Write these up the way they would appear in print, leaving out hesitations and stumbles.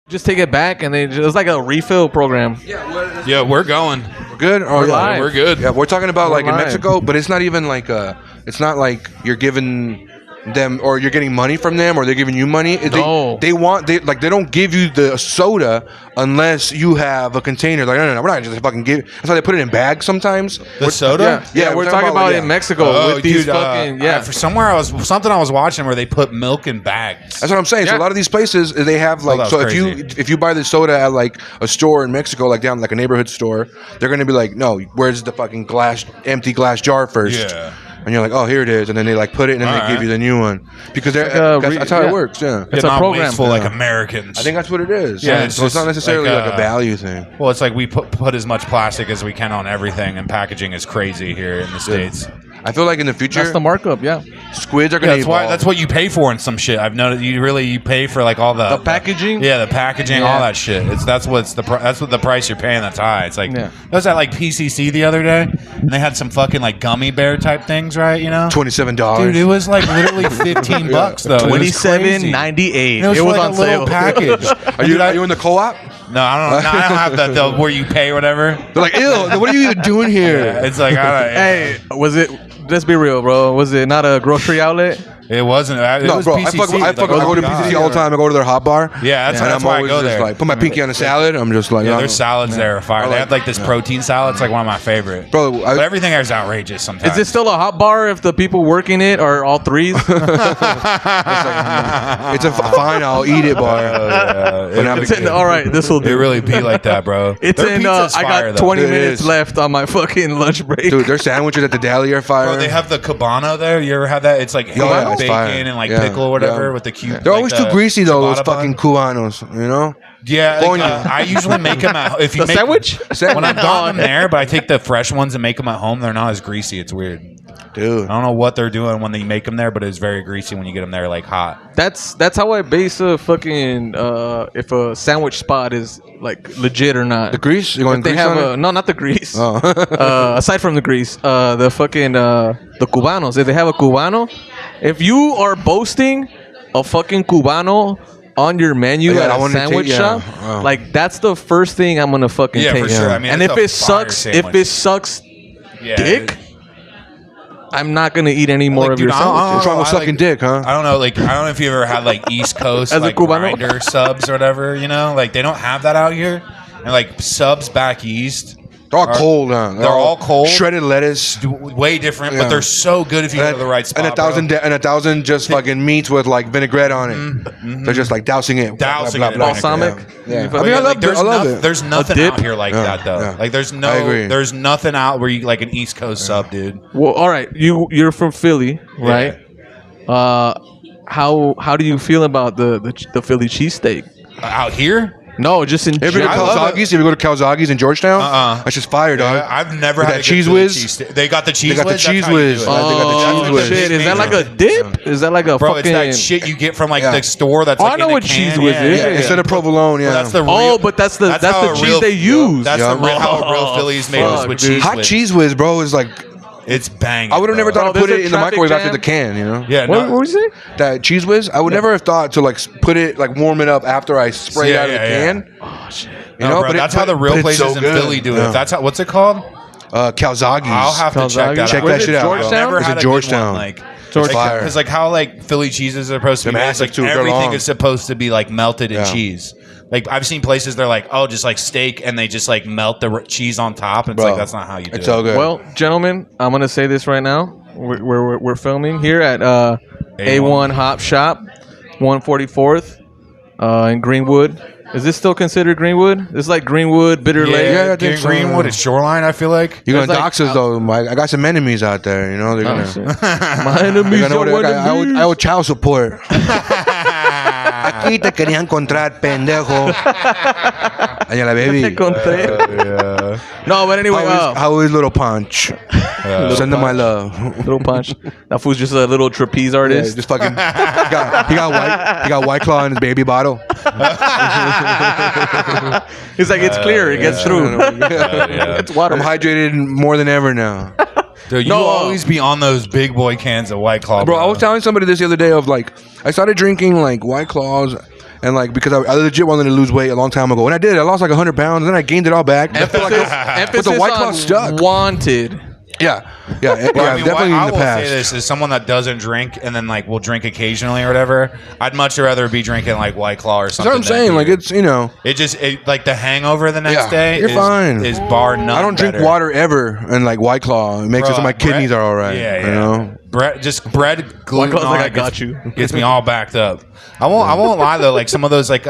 Just take it back, and it was like a refill program. Yeah, we're going. We're good. Oh We're yeah, live. We're good. yeah. We're talking about We're like in live. Mexico, but it's not even like it's not like you're giving them or you're getting money from them or they're giving you money. No. They don't give you the soda unless you have a container. Like no, we're not just fucking give. That's why they put it in bags sometimes. The soda? Yeah, we're talking about it in Mexico with these fucking for somewhere I was watching where they put milk in bags. That's what I'm saying. So Yeah. a lot of these places they have like that's so crazy. if you buy the soda at like a store in Mexico, like down like a neighborhood store, they're gonna be like, no, where's the fucking empty glass jar first? Yeah. And you're like, oh, here it is, and then they like put it, and then they give you the new one because that's how it works. Yeah, It's Not a program. wasteful like Americans. I think that's what it is. Yeah, so it's not necessarily like a value thing. Well, it's like we put as much plastic as we can on everything, and packaging is crazy here in the States. I feel like in the future, That's the markup, yeah. squids are gonna evolve. That's what you pay for in some shit. I've noticed you pay for like all the packaging. Yeah, the packaging, Yeah. all that shit. That's what the price you're paying. That's high. It's like Yeah. I was at like PCC the other day, and they had some fucking like gummy bear type things, right? You know, $27. dude, it was like literally $15 though. $27.98. It was, It was like on a little sale. package. Are you in the co-op? No, I don't have that though, where you pay whatever. They're like, ew. What are you even doing here? Yeah, it's like Hey, was it? Let's be real, bro. Was it not a grocery outlet? it wasn't. It No, was bro. PCC. I go to PCC all the time. I go to their hot bar. Yeah, that's and that's I'm why I always go just there. like put my pinky on a salad. I'm just like, Yeah, no. their salads there are fire. They have like this protein salad. It's like one of my favorite. Bro, But everything there is outrageous sometimes. Is it still a hot bar if the people working it are all threes? It's a fine. I'll eat it bar. But I'm It's in, all right, this will It do. really be like that, bro. It's Their in. pizza's I fire, got though. 20 It minutes is. left on my fucking lunch break. Dude, their sandwiches at the deli are fire. Bro, they have the cabana there. You ever had that? It's like yeah, it's bacon fire. and like Yeah, pickle or whatever yeah. with the cube. They're like always the too greasy though. Those ciabatta fucking bun. cubanos, you know. Yeah, like, Coño. I usually make them at if you The make sandwich? when I've gotten them there, but I take the fresh ones and make them at home. They're not as greasy. It's weird. Dude, I don't know what they're doing when they make them there, but it's very greasy when you get them there like hot. That's how I base a fucking if a sandwich spot is like legit or not. the grease. You going If they grease have on it? no, not the grease. Oh. Aside from the grease, the fucking the cubanos. If they have a cubano, if you are boasting a fucking cubano on your menu Yeah, I at a wanna sandwich take- yeah. shop, Wow. like that's the first thing I'm gonna fucking Yeah, take. for sure. I mean, and it's if a it fire sucks, sandwich. Yeah, dick, I'm not gonna eat any more Like, of dude, your I don't- sandwiches. What's wrong with I sucking like- dick, huh? I don't know. Like I don't know if you ever had like East Coast As a like Cubano? grinder subs or whatever. You know, like they don't have that out here. And like subs back east, They're all cold, huh? they're all cold. Shredded lettuce. way different, Yeah. but they're so good if you go to the right spot. and a thousand just fucking meats with like vinaigrette on it. They're just like dousing it. Dousing blah, it in blah, blah. Balsamic. Yeah. You I mean, I love there's I love it. There's nothing dip? out here like Yeah, that though. yeah. Like there's I agree. there's nothing out where you like an East Coast sub, dude. Well, all right, you're from Philly, right? How do you feel about the Philly cheesesteak? Out here? No, just in If you go to I love Calzaghe's, if you go to Calzaghe's in Georgetown, that's just fire, dog. I've never With had that a good cheese Philly whiz? cheese steak. They got the cheese They got the whiz? cheese That's how you whiz. do it. They got the cheese Oh whiz. shit! Is that like a dip? Is that like a Bro, fucking? it's that shit you get from like Yeah. the store that's Oh, like I know in a what can. cheese whiz is. Yeah, Yeah. instead of provolone, yeah. Well, that's the real, Oh, but that's the how a cheese real- they use. That's Yeah. the real how a real Oh, Philly's made was fuck, with dude. cheese Hot whiz. cheese whiz, bro, is like It's banging. I would have never bro. thought to Bro, put there's it a in the traffic microwave jam. after the can, you know? Yeah, What was it? That cheese whiz, I would never have thought to like put it like warm it up after I spray it Yeah, out of the yeah, yeah. can. Oh shit! You No, know, bro, but that's how the real but it's places so in good. Philly do it. Yeah. That's how. What's it called? Calzaghe's. I'll have to check that Calzaghe's. out. Check Where's that it, shit out. Georgetown? bro. Never It's had in a Georgetown. Good one, like Fire. because like how like Philly cheeses are supposed to be They're made, massive, like too. They're everything long. is supposed to be like melted in Yeah. cheese. Like I've seen places they're like, oh, just like steak, and they just like melt the cheese on top. And it's Bro, like that's not how you do It's it. so good. Well, gentlemen, I'm gonna say this right now. We're filming here at A1 Hop Shop, 144th in Greenwood. Is this still considered Greenwood? It's like Greenwood, Bitter Lake. Yeah, I think so. Greenwood, it's Shoreline. I feel like. You're gonna There's, like, dox us though. I got some enemies out there. You know they're Oh, gonna. shit. My enemies They're gonna are I owe child support. Aquí te quería encontrar, pendejo. Añala, baby. Te encontré. No, but anyway, How is little Ponch? Send him my love. little punch. That fool's just a little trapeze Yeah, artist. just fucking. He got White Claw in his baby bottle. He's like, it's clear, it gets through. It's water. I'm hydrated more than ever now. Dude, you No, always be on those big boy cans of White Claw, Bro, I was telling somebody this the other day of like I started drinking like White Claws and like because I legit wanted to lose weight a long time ago, and I did. I lost like 100 pounds, and then I gained it all back. Emphasis but the White Claw on stuck. wanted. Yeah, Well, I mean, definitely I in the will past. say this is someone that doesn't drink and then like will drink occasionally or whatever. I'd much rather be drinking like White Claw or That's something. what I'm saying. Like it's It like the hangover the next Yeah, day. you're fine. Is bar none. I don't drink better. water ever, and like White Claw, it makes it so my kidneys are all right. Yeah, you know? bread, gluten. Claw's like, on I it got gets, you. Gets me all backed up. I won't lie though. Like some of those like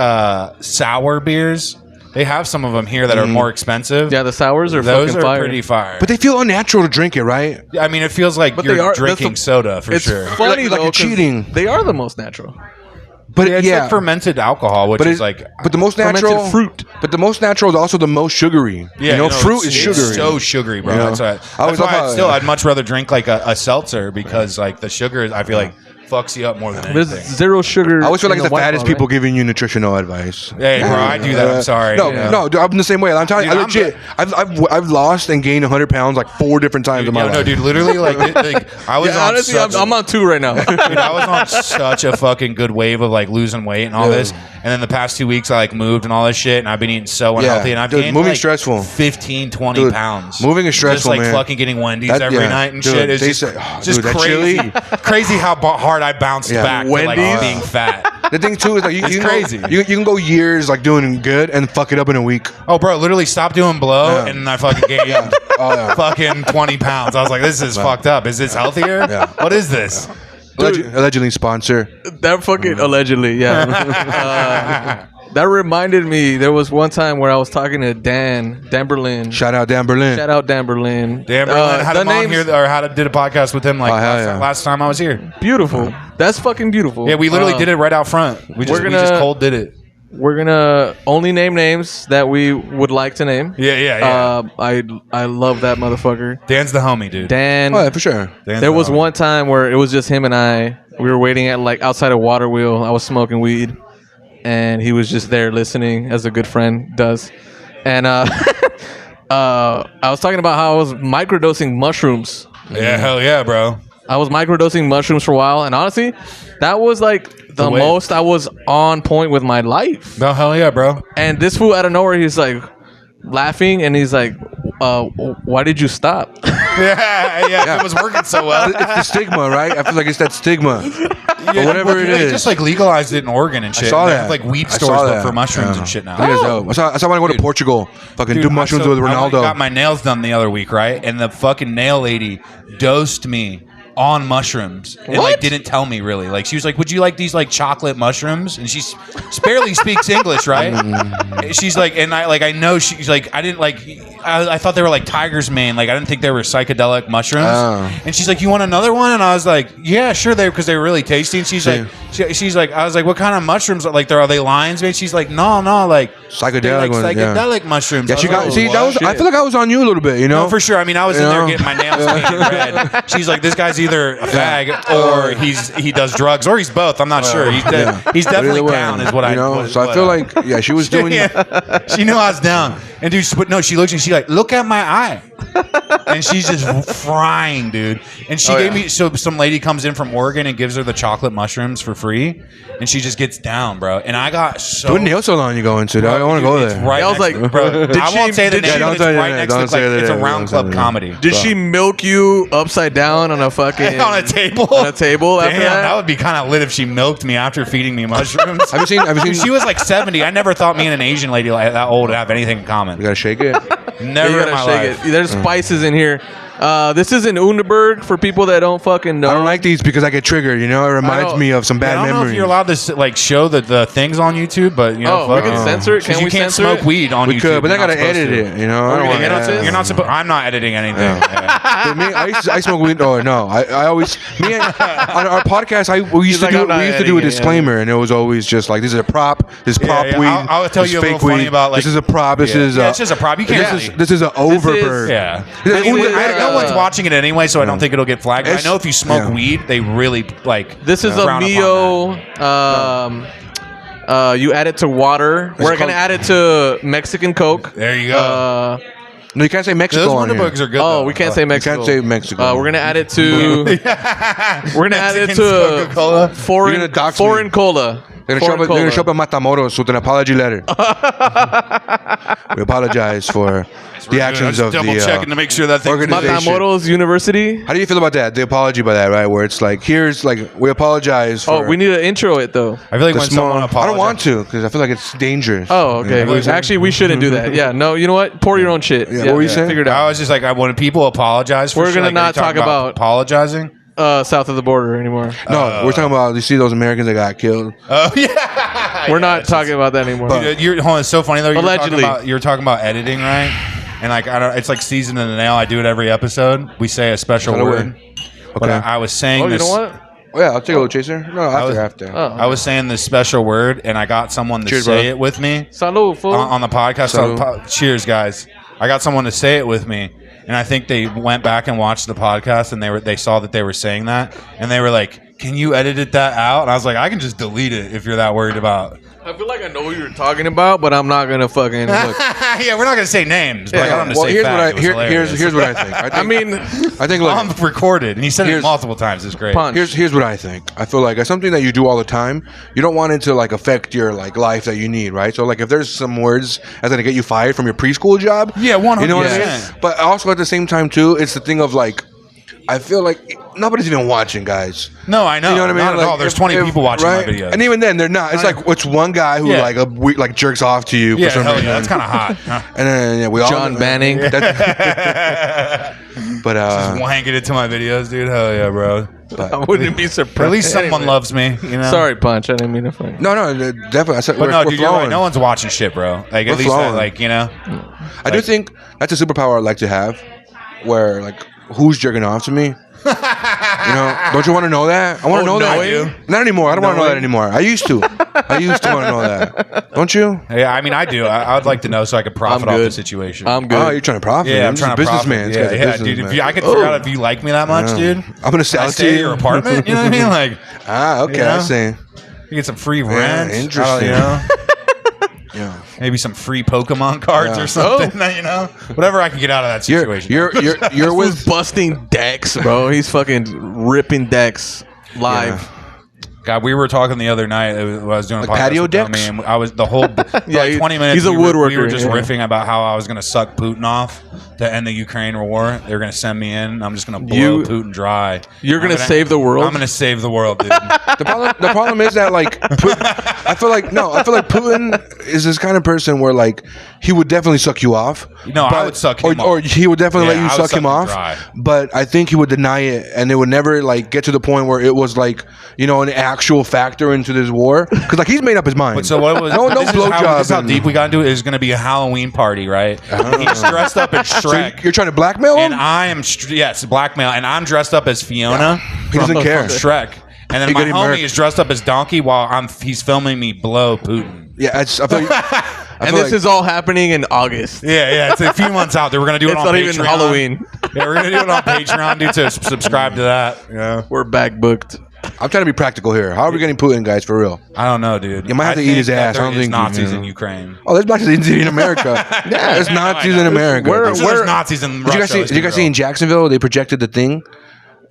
sour beers, they have some of them here that are more expensive. Yeah, the sours are Those fucking are fire. pretty fire. But they feel unnatural to drink it, right? I mean, it feels like But you're they are- drinking that's soda for It's sure. funny Like though, you're 'cause cheating. They are the most natural. But It's like fermented alcohol, which but is it's like but the most fermented natural fruit. But the most natural is also the most sugary. Fruit is it's sugary. so sugary, bro. You know? That's why. I always That's why love how- I'd much rather drink like a seltzer because like the sugar, I feel like fucks you up more than There's anything. zero sugar. I always feel like in it's the White fattest Claw, people right? giving you nutritional advice. Hey, bro, I do that. I'm sorry. No, you know? no, dude, I'm the same way. I'm telling you, Dude, I I'm legit. I've lost and gained 100 pounds like 4 different times in my Yo, life. no, dude, literally, like I was Yeah, on honestly, such, I'm on 2 right now. dude, I was on such a fucking good wave of like losing weight and all this, and then the past 2 weeks I like moved and all this shit, and I've been eating so unhealthy, and I've dude, gained moving like stressful. 15, 20 Dude, pounds. moving is stressful, just like man. fucking getting Wendy's That- every yeah, night and dude, shit. It's they just, say- oh, just dude, that crazy, chili. crazy how hard I bounced Yeah. back to like Wendy's? being fat. The thing too is like you It's can crazy. Go, you can go years like doing good and fuck it up in a week. Oh, bro, literally stopped doing blow, Yeah. and I fucking gained Oh yeah. fucking 20 pounds. I was like, this is fucked up. Is this healthier? Yeah. What is this? Allegedly sponsor. That fucking allegedly, yeah. That reminded me. There was one time where I was talking to Dan Berlin. Shout out Dan Berlin. Shout out Dan Berlin. Dan Berlin had the him on name's here, or did a podcast with him like Oh, hell last, yeah. last time I was here. Beautiful. That's fucking beautiful. Yeah, we literally did it right out front. We just cold did it. We're gonna only name names that we would like to name. Yeah. I love that motherfucker. Dan's the homie, dude. Dan. Oh yeah, for sure. Dan's There the was homie. one time where it was just him and I. We were waiting at like outside of Water Wheel. I was smoking weed, and he was just there listening, as a good friend does. And I was talking about how I was microdosing mushrooms. Yeah, hell yeah, bro. I was microdosing mushrooms for a while, and honestly, that was like the way- most I was on point with my life. No, hell yeah, bro. And this fool out of nowhere, he's like laughing, and he's like, "Why did you stop?" Yeah, it was working so well. It's the stigma, right? I feel like it's that stigma. Yeah, whatever well, it they is. just like legalized it in Oregon and shit. saw And they that. have, like weed I stores saw but that. for mushrooms Yeah. and shit now. That is dope. I saw when I go to Portugal. Fucking do Dude, mushrooms I with went and Ronaldo. got my nails done the other week, right? And the fucking nail lady dosed me on mushrooms and like What? didn't tell me really. Like she was like, "Would you like these like chocolate mushrooms?" And she barely speaks English, right? She's like, and I know she's like, I didn't like, I thought they were like tiger's mane. Like I didn't think they were psychedelic mushrooms. Oh. And she's like, "You want another one?" And I was like, "Yeah, sure." Because they were really tasty. And she's Same. like, she's like, I was like, "What kind of mushrooms? Like, are they lions?" Man, she's like, "No, like Psychedelic they're, like ones, yeah. psychedelic mushrooms." Yeah, she I was got. like, See, that "What?" was. I feel like I was on you a little bit. You know, No, for sure. I mean, I was in You there know? getting my nails painted red. She's like, this guy's either a fag or he does drugs or he's both. I'm not sure. He's he's But definitely either way, down, is what I you know. what- So I what, feel like she was doing. yeah. She knew I was down. And dude, but no, she looks and she like, look at my eye. And she's just frying, dude. And she gave me some lady comes in from Oregon and gives her the chocolate mushrooms for free. And she just gets down, bro. And I got so What nail salon you going to? I want to go It's there. right I was next like, bro, did I she- won't say the did name, she- but it's Don't say right the next name. to like, Don't say it's the a name. round Don't say club the name. comedy. Did she milk you upside down on a fucking On a table? On a table after Damn, that? that would be kind of lit if she milked me after feeding me mushrooms. Have you seen? She was like 70. I never thought me and an Asian lady like that old would have anything in common. You gotta shake it. Never you in my gotta shake life. it. There's spices in here. This is in Underberg for people that don't fucking know. I don't like these because I get triggered. You know, it reminds know. me of some I bad don't know memories. if you're allowed to like show the things on YouTube, but you know, Oh, we fuck can it. censor it. 'Cause Can you we can't censor smoke it? weed on We YouTube. could, but I You're not gotta supposed edit to. it. You know, I don't You're want not to. supposed- You're not supposed. I'm not editing anything. Yeah. But me, I smoke weed. Oh no, I always me and, on our podcast. We used He's to like, I'm not do a editing it, yeah. disclaimer, and it was always just like, this is a prop. This is prop yeah. weed. I'll tell this you a is little fake funny weed. about, like- this is a prop. This is Yeah, it's just a prop. You can't. this is an overbird. Yeah. This is- No one's watching it anyway, so I don't think it'll get flagged. But I It's- know if you smoke yeah. weed, they really like. This is a frown upon Mio. You add it to water. We're called- gonna add it to Mexican Coke. There you go. No, you can't say Mexico Those on here. Wonderbugs are good. Oh, though. we can't say Mexico. can't say Mexico. We're gonna add it to. We're gonna add it Mexican to Coca-Cola. You're foreign gonna dox foreign me. cola. They're gonna show up at Matamoros with an apology letter. We apologize for the actions of double the checking to make sure that thing's organization. Matamoros University. How do you feel about that? The apology by that, right? Where it's like, here's like, we apologize for. Oh, we need to intro it though. I feel like the when small. someone apologizes, I don't want to because I feel like it's dangerous. Oh, okay. Yeah. Actually, we shouldn't do that. Yeah, no. You know what? Pour your own shit. Yeah, what were you saying? Figure it I out. was just like, when people apologize for We're shit, gonna like, not are you talking talk about- apologizing. South of the border anymore. No, we're talking about, you see those Americans that got killed? Oh yeah, We're not talking about that anymore. Dude, hold on, it's so funny though. Allegedly. You're talking about editing, right? And like, I don't. It's like seasoning the nail. I do it every episode. We say a special Is that a word. word? But Okay. I was saying Oh, you this. know what? Oh, yeah, I'll take a little chaser. No, after. Oh, I was saying this special word, and I got someone to Cheers, say bro. it with me salud, fool. on the podcast. Salud. Cheers, guys! I got someone to say it with me, and I think they went back and watched the podcast, and they saw that they were saying that, and they were like, "Can you edit that out?" And I was like, "I can just delete it if you're that worried about." I feel like I know what you're talking about, but I'm not gonna fucking look. Yeah, we're not gonna say names, but I got him to Well, say here's facts. It was here's hilarious. what I think. I mean, I think, look, I'm recorded, and he said it Here's- multiple times. It's great. Punch. here's what I think. I feel like it's something that you do all the time. You don't want it to like affect your like life that you need, right? So like if there's some words that's gonna get you fired from your preschool job, Yeah, 100%. you know what I mean? But also at the same time too, it's the thing of like, I feel like nobody's even watching, guys. No, I know. You know what I mean? Not at Like, all. There's if- 20 people watching right? my videos. And even then, they're not. It's like it's one guy who Yeah. like a week like jerks off to you yeah, for some hell reason. yeah, that's kind of hot. And then we all John Banning. But Wanking it to my videos, dude. Hell yeah, bro. I wouldn't be surprised. At least someone Anyway. loves me, you know? Sorry, Punch. I didn't mean to fight. no, definitely. I said, But we're, no, we're dude, you're right. flowing. No one's watching shit, bro. Like, We're at least, flowing. like, you know? I do think that's a superpower I'd like to have, where like who's jerking off to me. You know, don't you want to know that? I want to know that. I do. Not anymore. I don't want to know that anymore. I used to. I used to want to know that. Don't you? Yeah, I mean, I do. I would like to know so I could profit I'm off the good. situation. I'm good. Oh, you're trying to profit. yeah, I'm This is trying a to profit. businessman. This Yeah, guy's a yeah, dude. businessman. I could figure out if you like me that much, dude. I'm gonna sell I it stay to at you. your apartment. You know what I mean? Like, Okay, You know? I see. you get some free rent. interesting. You know? Yeah. Maybe some free Pokemon cards Yeah. or something. You know, whatever I can get out of that situation. You're Who's with busting decks, bro? He's fucking ripping decks live. God, we were talking the other night. I was doing a Like podcast patio with Tommy, decks? and I was the whole Yeah, like 20 minutes. he's a we were woodworker, just yeah. riffing about how I was going to suck Putin off to end the Ukraine war. They were going to send me in. I'm just going to blow You- Putin dry. You're I'm gonna save the world? I'm going to save the world, dude. the problem is that like I feel like Putin is this kind of person where like he would definitely suck you off. No, I would suck him or off. he would definitely Yeah, let you I would suck him suck him off. dry. But I think he would deny it, and it would never like get to the point where it was like an actual factor into this war because like he's made up his mind. But so what was no this is how, blowjob. this is how and- deep we got into it. It was going to be a Halloween party, right? He's dressed up as So Shrek. you're trying to blackmail him? And I am, yes, blackmail. And I'm dressed up as Fiona. He doesn't from care. Shrek. And then He my got him homie murked. is dressed up as Donkey while he's filming me blow Putin. Yeah, I feel like, And this is all happening in August. Yeah, it's a few months out. We're gonna do it It's on not Patreon. even Halloween. Yeah, we're gonna do it on Patreon. Dude, to subscribe to that. Yeah. We're back booked. I'm trying to be practical here. How are we getting Putin, guys, for real? I don't know, dude. You might have to I eat think his that ass. I there don't is think Nazis you in know. Ukraine. Oh, there's Nazis in America. Yeah, there's Nazis in America. There's Nazis in Russia. Did you guys see in Jacksonville they projected the thing?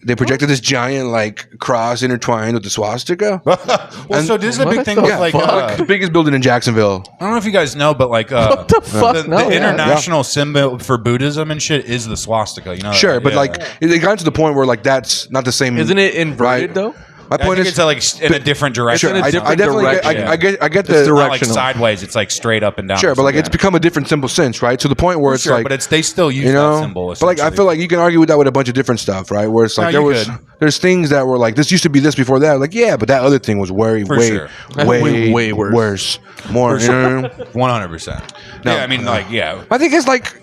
They projected this giant like cross intertwined with the swastika. Well, so this is a big What thing the with like. fuck? The biggest building in Jacksonville. I don't know if you guys know, but like What the fuck? the No, yeah. international symbol for Buddhism and shit is the swastika. You know, that, Sure, right? but Yeah. like it got to the point where like that's not the same. Isn't it inverted Right. though? My I point think is, it's like in a different direction. in a I different definitely direction. I get It's the Not like directional. sideways. It's like straight up and down. sure, but like it's Yeah. become a different symbol since, right? To the point where it's Sure, like, but it's they still use you know, that symbol. but like I essentially. feel like you can argue with that with a bunch of different stuff, right? Where it's like No, you there's things that were like this used to be this before that, like yeah, but that other thing was way sure. Way worse. more. You know what I mean? 100%. Yeah, I mean, like, yeah. I think it's like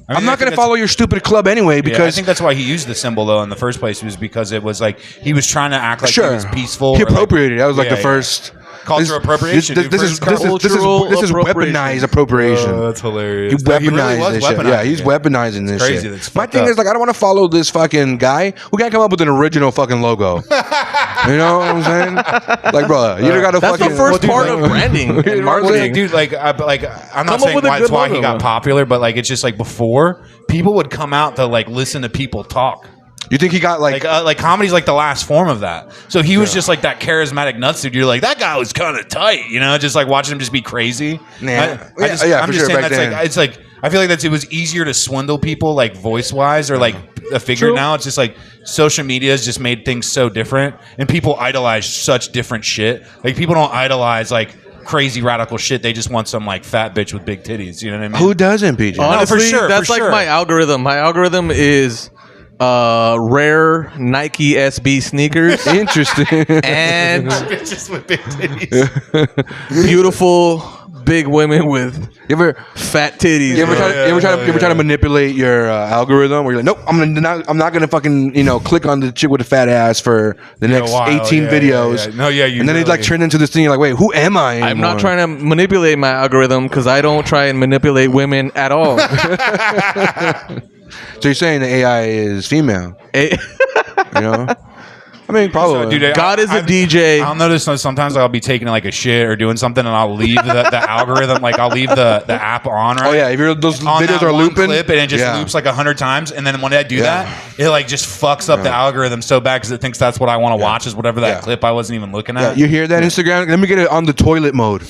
I mean, I'm I not think going to follow your stupid club anyway Yeah, I because think that's why he used the symbol though in the first place was because it was like he was trying to act like sure he was peaceful. He or, like- appropriated. That was like Yeah, the yeah. first Cultural appropriation, This, dude, this, first is, this, is, this, is, cultural this is appropriation. weaponized appropriation. Oh, that's hilarious. He weaponized really was this shit. weaponizing Yeah, he's it. weaponizing this crazy. shit. That's My fucked thing up. is like I don't want to follow this fucking guy who can't come up with an original fucking logo. You know what I'm saying? Like, bro, you got to That's fucking. the first dude, part like- of branding You know and what I'm marketing. saying? Dude, I'm Come not up saying with a that's good why he logo. got popular, but like it's just like before people would come out to like listen to people talk. You think he got Like comedy's like the last form of that. So he was just like that charismatic nuts dude. You're like, that guy was kind of tight, you know, just like watching him just be crazy. Nah. I'm just saying that's like, it's like, I feel like it was easier to swindle people like voice wise or like a figure. True. Now it's just like social media has just made things so different, and people idolize such different shit. Like people don't idolize like crazy radical shit. They just want some like fat bitch with big titties. You know what I mean? Who doesn't, PJ? Honestly, for sure, that's for like sure. my algorithm. My algorithm is rare Nike SB sneakers Interesting. and Bitches with big titties. beautiful big women with You ever fat titties. You ever, bro. try to manipulate your algorithm where you're like, nope, I'm not gonna fucking click on the chick with a fat ass for the next while, 18 videos. yeah. No, yeah, you and then it really- like turn into this thing. You're like, wait, who am I? I'm not anymore? trying to manipulate my algorithm because I don't try and manipulate women at all. So you're saying the AI is female? Eh, You know? I mean, probably. So, dude, God is a DJ. I'll notice sometimes I'll be taking like a shit or doing something, and I'll leave the algorithm, like I'll leave the app on. Right? Oh yeah, if those on videos that are one looping, clip, and it just yeah. loops like 100 times, and then when I do Yeah. that, it like just fucks up the algorithm so bad because it thinks that's what I want to watch is whatever that Yeah. clip I wasn't even looking Yeah, at. you hear that Instagram? Let me get it on the toilet mode.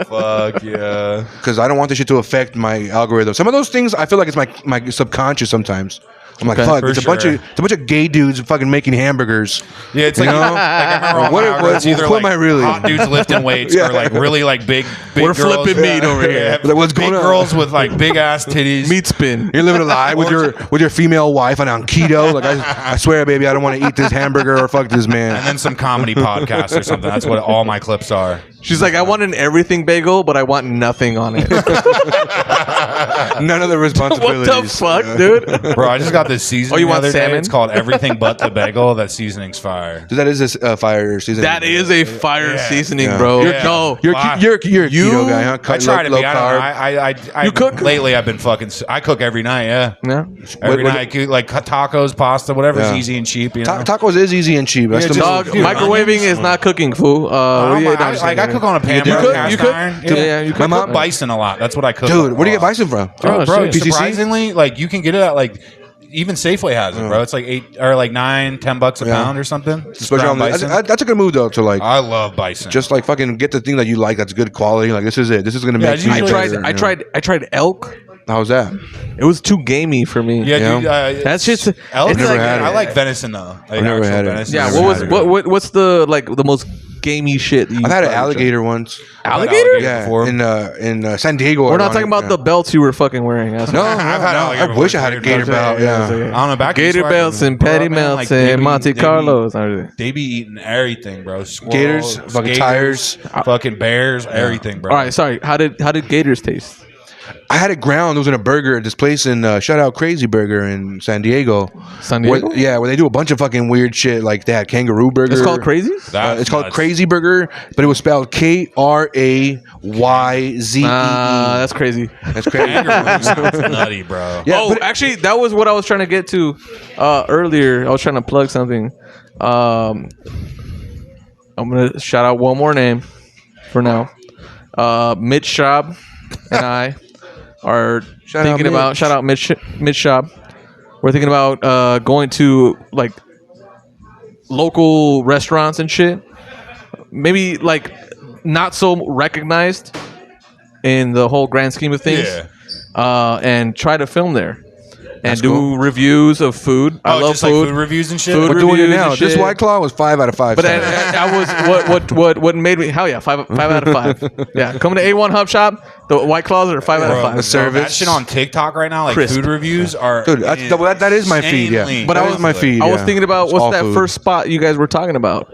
Fuck yeah. Because I don't want this shit to affect my algorithm. Some of those things, I feel like it's my subconscious sometimes. I'm like, Okay, fuck, for it's a sure. bunch of gay dudes fucking making hamburgers. Yeah, it's like, You know? like I remember on What- my algorithm, it's either what like am I really? hot dudes lifting weights Yeah. or like really like big We're girls. flipping meat over here. Like, what's big going on? girls with like big ass titties. Meat spin. You're living a lie with your female wife and on keto. Like I swear, baby, I don't want to eat this hamburger or fuck this man. And then some comedy podcast or something. That's what all my clips are. She's like, I want an everything bagel, but I want nothing on it. None of the What responsibilities. the fuck, dude? Bro, I just got this seasoning. Oh, you the want other day. salmon? It's called Everything But the Bagel. That seasoning's fire. Dude, that is a fire season. That is a fire Yeah. seasoning, Yeah. bro. Yeah. No. You're Why? you're a keto guy, huh? I Cut try to low be. I don't carb. know. I You cook? Lately, I've been fucking. I cook every night. Yeah, Yeah. every What- night. I cook, like tacos, pasta, whatever's Yeah. easy and cheap. You know? Tacos is easy and cheap. That's Yeah, the just- Dog, Dude, microwaving is not cooking, fool. What do you- no, I'm just I kidding. cook on a pan. You bro, cook? cast You cook? iron. Yeah, you My cook? mom bison a lot. That's what I cook. Dude, where do you get bison from? Oh, Bro, shit. PCC? surprisingly, like you can get it at like even Safeway has it, bro. It's like $8 or like $9-10 a Yeah. pound or something. Especially Ground on bison. that's a good move though to like I love bison. just like fucking get the thing that you like that's good quality. Like this is it. This is gonna Yeah, make I you usually- better, I tried elk. How's that? It was too gamey for me. yeah, Yeah. dude. That's just elk. it's never like- had it. I like venison though. Like never actual had it. venison. Yeah, I've what was had it. what's the like the most gamey shit? You I've had an tried? alligator once. Alligator? Yeah, before. in San Diego. We're not talking about the belts you were fucking wearing. No, asshole. no, I've had no, alligator I wish I had a before. gator belt. Yeah. I don't know. Back Gator east, belts and bro, patty man, melts like, they and be- Monte they be- Carlos. They be eating everything, bro. Squirrels, Gators, fucking tires. fucking bears, everything, bro. All right, sorry. How did gators taste? I had it ground. It was in a burger at this place in shout out Crazy Burger in San Diego. San Diego? Where they do a bunch of fucking weird shit. Like they had kangaroo burger. It's called Crazies? That's It's called nuts. Crazy Burger, but it was spelled KRAYZEE. That's crazy. That's crazy. Kangaroo sounds nutty, bro. Yeah, oh, but actually, that was what I was trying to get to earlier. I was trying to plug something. I'm gonna shout out one more name for now. Mitch Schaub and I are Shout out Mitch. shout out Mitch Schaub. We're thinking about going to like local restaurants and shit. Maybe like not so recognized in the whole grand scheme of things. Yeah. And try to film there. And That's do cool. reviews of food. I love just food. like food reviews and shit. Food we're doing it reviews now. and This shit. White Claw was 5 out of 5. But I was what made me hell yeah 5 out of 5. Yeah, coming to A1 Hub Shop. The White Claws are 5 out of 5. the service. That shit on TikTok right now, like Crisp. food reviews are. Dude, that is my feed. Yeah, insanely But I that was is my feed. I was yeah. thinking about It's what's all that food. first spot you guys were talking about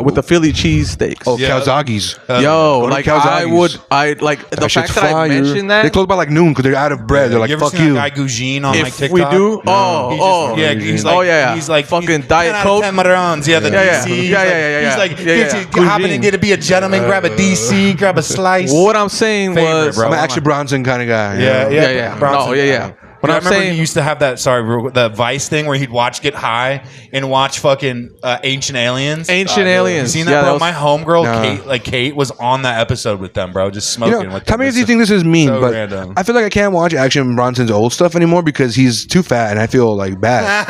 with the Philly cheesesteaks. Oh, Yeah. Calzagi's. Yo, go to like Calzagi's. I like the That shit's fact that I fire. mentioned that. They close by like noon because they're out of bread. They're like, you ever fuck seen you. that guy Gugine on like if TikTok? we do, He just- yeah, he's like, oh yeah, he's like fucking he's Diet 10 out of Coke. 10 Marrons. Yeah, the Yeah, yeah. DC. Yeah, He's yeah, like- yeah, He's like, yeah, yeah. get hop in and get to be a gentleman, grab a DC, grab a slice. What I'm saying Favorite, was, bro. I'm an Action Bronson kind of guy. Yeah, you know? yeah. Bronson. No, yeah. But I I'm remember saying he used to have that. Sorry, the Vice thing where he'd watch Get High and watch fucking Ancient Aliens. Ancient You Aliens. seen that, Yeah, bro? was- My homegirl Nah. Kate was on that episode with them, bro, just smoking. with Tell them. me if you think this is mean, so but random. I feel like I can't watch Action Bronson's old stuff anymore because he's too fat, and I feel like bad.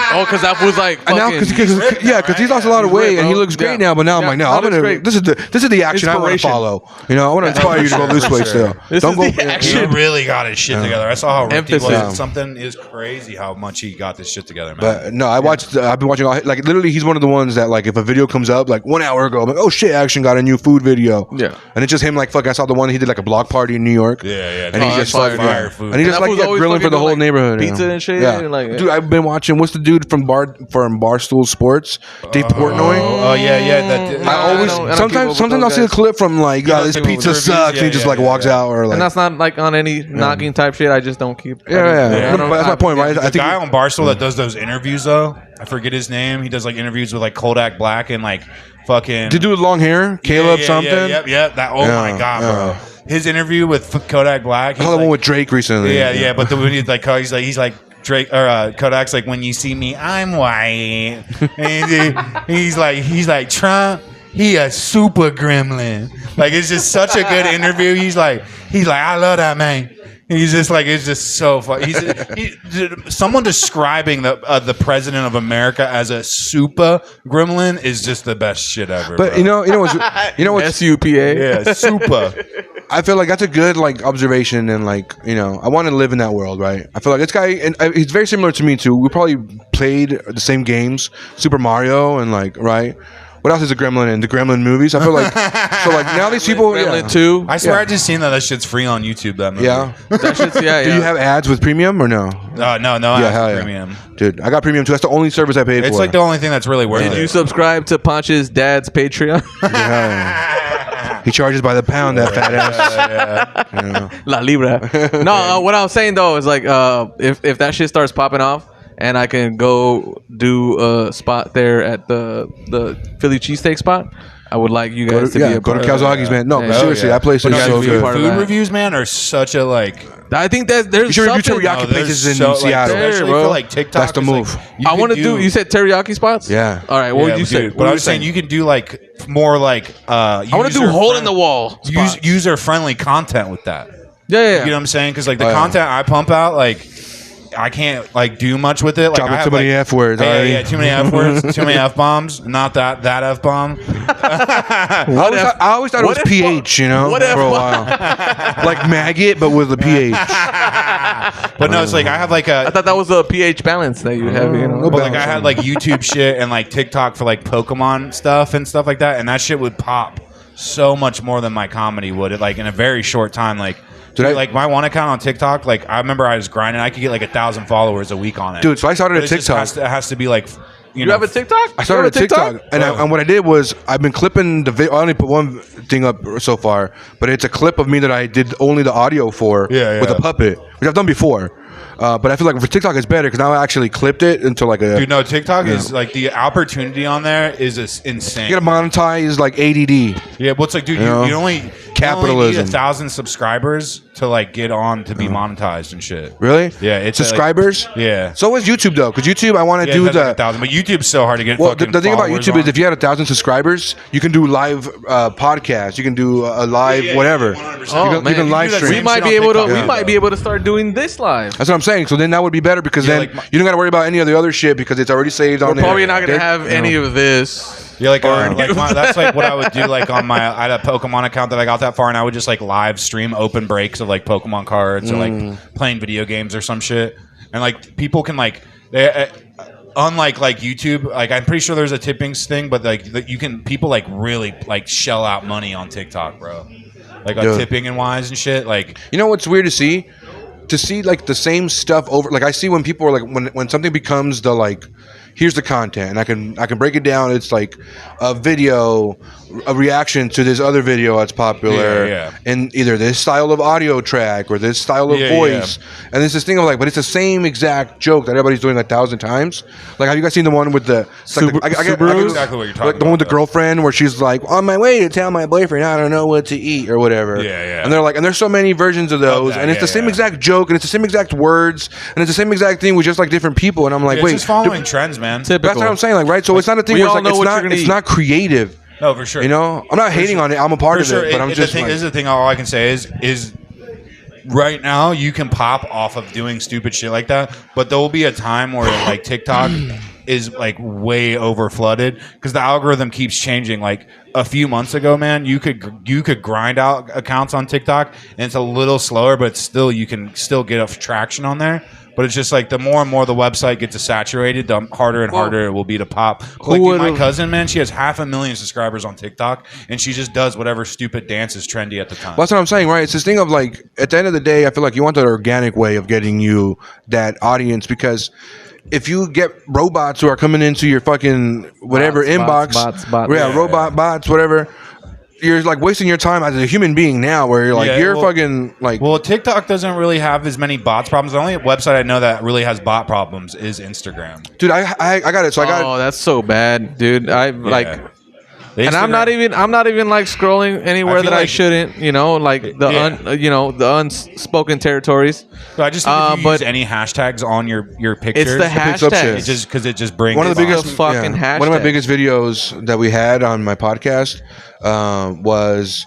Oh, because that was like And now, fucking. because he's lost a lot of He's weight ripped, and he bro. looks great Yeah. now. But now I'm Yeah, like, no, no, I'm looks gonna. great. This is the action I want to Inspiration. follow. You know, I want to inspire you to go lose weight still. This Don't is go. the He action. really got his shit together. I saw how ripped he was. Emphasis. Something is crazy how much he got this shit together, man. But no, I've been watching all, like literally he's one of the ones that like if a video comes up like 1 hour ago, I'm like, oh shit, Action got a new food video. Yeah. And it's just him like fuck. I saw the one he did like a block party in New York. yeah. And he's Oh, just that's like fire, fire food. and he And just that like fool's yeah, always grilling for fucking the whole doing, like, neighborhood. you pizza know? and shit, Yeah, and, like- dude, I've been watching. What's the dude from Barstool Sports? Dave Portnoy. Oh yeah. I always I don't keep up sometimes with sometimes those I'll see a guys. clip from like You don't this keep up with pizza the reviews? sucks and he Yeah, just yeah, like yeah, walks yeah. out or like And that's not like on any knocking type shit. I just don't keep. yeah. I don't- But that's my point, right? The I think guy on Barstool that does those interviews though, I forget his name. He does like interviews with like Kodak Black and like fucking. the dude with long hair, Caleb something. Yeah. That. Oh Yeah, my god, yeah. bro. His interview with Kodak Black. I saw the one with Drake recently. Yeah. But the when he's like Drake or Kodak's like, when you see me, I'm white. And he's like Trump. He a super gremlin. Like it's just such a good interview. He's like I love that man. He's just like it's just so fun. Someone describing the president of America as a super gremlin is just the best shit ever. But bro. you know what's SUPA. yeah, super. I feel like that's a good like observation and like I want to live in that world, right? I feel like this guy and he's very similar to me too. We probably played the same games, Super Mario and like right. What else is a gremlin in the Gremlin movies? I feel like so like now these people. Gremlin 2. I swear Yeah. I just seen that shit's free on YouTube. That movie. Yeah. That shit's, yeah. Do you have ads with premium or no? No, I Yeah, have hell yeah. premium. Dude, I got premium too. That's the only service I paid It's for. like the only thing that's really worth Did it. you subscribe to Ponch's dad's Patreon? He charges by the pound, that fat ass. Yeah. La Libra. No, what I was saying though is like, if that shit starts popping off, and I can go do a spot there at the Philly cheesesteak spot, I would like you guys to be a Go to part of that. Kazagi's, man. No, Yeah. but seriously, yeah. that place But is no, so be a good. part of Food that. reviews, man, are such a like. I think that there's You should review something. teriyaki there's places in so, like, Seattle. especially Bro. for like TikTok. That's the it's like, move. you I could want to do. You said teriyaki spots? Yeah. All right. What would you say? dude, What But were I you was saying you could do like more like. I want to do hole in the wall. spots. User friendly content with that. Yeah. You know what I'm saying? Because like the Oh, yeah. content I pump out, like I can't like do much with it. Like Dropping I have too many like, F words Yeah, already. yeah, too many F words, too many F bombs. Not that F bomb. I always thought it was what if- PH, you know, what if- for a while. Like maggot, but with a PH. But no, it's like I have like I a. thought that was a pH balance that you have. You know. No But like I balance. had like YouTube shit and like TikTok for like Pokemon stuff and stuff like that, and that shit would pop so much more than my comedy would. It like in a very short time, like. Dude, Like my one account on TikTok, like I remember I was grinding. I could get like 1,000 followers a week on it. Dude, so I started But a it just TikTok. It has to be like, you You know, have a TikTok? I started a You have TikTok, and what I did was I've been clipping the video. I only put one thing up so far, but it's a clip of me that I did only the audio for Yeah, with yeah. a puppet, which I've done before. But I feel like for TikTok it's better because now I actually clipped it into like a. Dude, no, TikTok is like the opportunity on there is insane. You gotta monetize like ADD. Yeah, but it's like, dude, know? you only Capitalism. need 1,000 subscribers to like get on to be monetized and shit. Really? Yeah, it's subscribers. Yeah. So is YouTube though, because YouTube I want to Yeah, do it's like the. 1,000, but YouTube's so hard to get. Well, the fucking thing about followers YouTube on. is if you had 1,000 subscribers, you can do live podcasts. You can do a live Yeah, whatever. 100%. Oh, you can, man. you can You live do that stream. We same might shit be on able to. TikTok, We might be able to start doing this live. That's what I'm saying. So then that would be better because Yeah, then like you don't got to worry about any of the other shit because it's already saved on We're there. probably not gonna They're- have you any know. of this. Yeah, like, that's like what I would do. Like on my, I had a Pokemon account that I got that far, and I would just like live stream open breaks of like Pokemon cards or like playing video games or some shit. And like people can like, they, unlike like YouTube, like I'm pretty sure there's a tippings thing, but like you can people like really like shell out money on TikTok, bro. Like on Dude. tipping and wise and shit. Like You know what's weird to see? To see like the same stuff over. Like I see when people are like when something becomes the like. here's the content, and I can break it down. It's like a video, a reaction to this other video that's popular, in either this style of audio track or this style of voice, and it's this thing of like, but it's the same exact joke that everybody's doing 1,000 times. Like, have you guys seen the one with the exactly what you're talking like the one with the girlfriend where she's like, on my way to tell my boyfriend I don't know what to eat or whatever. And they're like, and there's so many versions of those, and it's the same exact joke, and it's the same exact words, and it's the same exact thing with just like different people. And I'm like, wait, just following trends, man. Typical. That's what I'm saying, like, right? So it's not a thing where it's like it's not creative. No, for sure. You know, I'm not hating on it. I'm a part of it, but I'm just. This is the thing. All I can say is right now you can pop off of doing stupid shit like that, but there will be a time where like TikTok is like way over flooded because the algorithm keeps changing. Like a few months ago, man, you could grind out accounts on TikTok, and it's a little slower, but still you can still get traction on there. But it's just like the more and more the website gets saturated, the harder and harder it will be to pop. Like my cousin, man, she has 500,000 subscribers on TikTok, and she just does whatever stupid dance is trendy at the time. Well, that's what I'm saying, right? It's this thing of like, at the end of the day, I feel like you want that organic way of getting you that audience, because if you get robots who are coming into your fucking whatever bots, inbox, bots, whatever. You're like wasting your time as a human being now, where you're like fucking like. Well, TikTok doesn't really have as many bots problems. The only website I know that really has bot problems is Instagram. Dude, I got it. So I got. Oh, that's so bad, dude. And I'm not even like scrolling anywhere that I shouldn't. You know, like the unspoken territories. So I just think if you use any hashtags on your pictures. It's the hashtag. It's just because it just brings one of the biggest fucking hashtags. One of my biggest videos that we had on my podcast was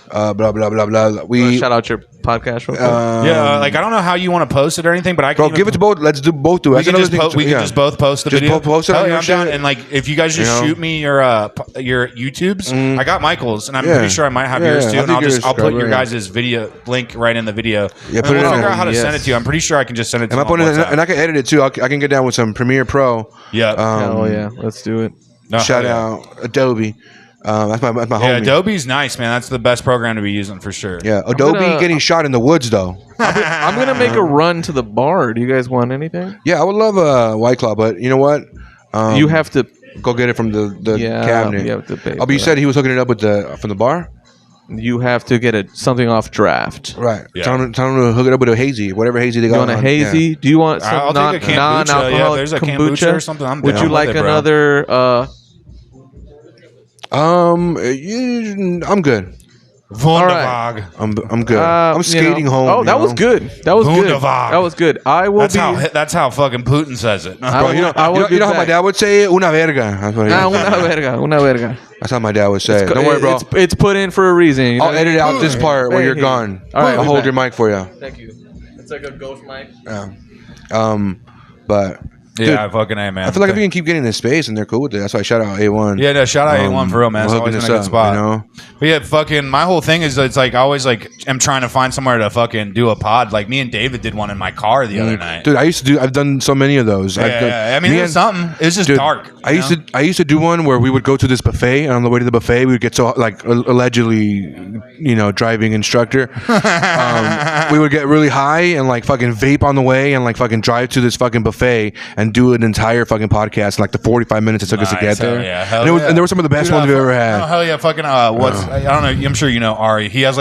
blah blah blah blah. We shout out your podcast real quick. Like I don't know how you want to post it or anything, but I can give it to both. Let's do both. We can just both post the video. Just post it on your shit. And like if you guys just shoot me your YouTubes, I got Michael's, and I'm pretty sure I might have yours too. And I'll put your guys' video link right in the video. Yeah, and we'll figure out how to send it to you. I'm pretty sure I can just send it to you. And I can edit it too. I can get down with some Premiere Pro. Yeah. Hell yeah, let's do it. Shout out Adobe. That's my homie. Yeah, Adobe's nice, man. That's the best program to be using for sure. Yeah, Adobe getting shot in the woods though. I'm gonna make a run to the bar. Do you guys want anything? Yeah, I would love a White Claw, but you know what? You have to go get it from the cabinet. You have to pay. But you said he was hooking it up with from the bar. You have to get something off draft. Right. Yeah. Tell him to hook it up with a hazy, whatever hazy they got. You want a hazy? Yeah. Do you want some non-alcoholic there's a kombucha or something? Would you like another? I'm good. Wunderbar. I'm good. I'm skating home. Oh, that was good. That was good. Wunderbar. That was good. I will. That's how fucking Putin says it. Bro, you know how my dad would say it? Una verga. That's what una verga. That's how my dad would say it. Don't worry, bro. It's put in for a reason. You know? I'll edit out this part where you're gone. All right, I'll hold your mic for you. Thank you. It's like a ghost mic. Yeah. But. Dude, yeah, fucking A, man. I feel like if we can keep getting this space and they're cool with it, that's why I shout out A1. Yeah, no, shout out A1 for real, man. It's always in a good spot. You know? But yeah, fucking my whole thing is it's like I always like am trying to find somewhere to fucking do a pod. Like me and David did one in my car the other night. Dude, I've done so many of those. Yeah, I mean, it was something. It was just dark. I used to do one where we would go to this buffet, and on the way to the buffet, we would get so like allegedly, driving instructor. We would get really high and like fucking vape on the way, and like fucking drive to this fucking buffet and do an entire fucking podcast in like the 45 minutes it took us to get there. And there were some of the best ones we've ever had. Oh hell yeah, fucking I don't know. I'm sure you know Ari. He has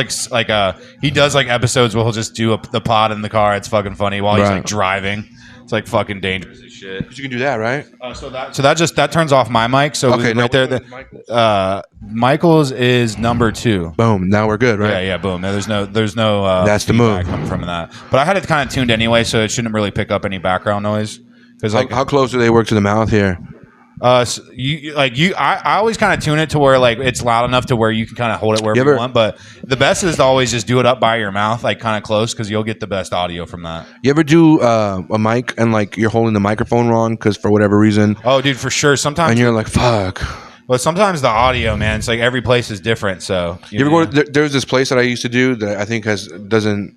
he does like episodes where he'll just do the pod in the car. It's fucking funny while he's like driving. It's like fucking dangerous as shit. But you can do that, right? So that turns off my mic. So okay, right there, Michael's is number 2. Boom. Now we're good, right? Yeah. Boom. There's no. That's the move coming from that. But I had it kind of tuned anyway, so it shouldn't really pick up any background noise. How close do they work to the mouth here? I always kind of tune it to where like it's loud enough to where you can kind of hold it wherever you want. But the best is to always just do it up by your mouth, like kind of close, because you'll get the best audio from that. You ever do a mic and like you're holding the microphone wrong because for whatever reason? Oh, dude, for sure. Sometimes and you're like, fuck. Well, sometimes the audio, man, it's like every place is different. So you ever go? There's this place that I used to do that I think doesn't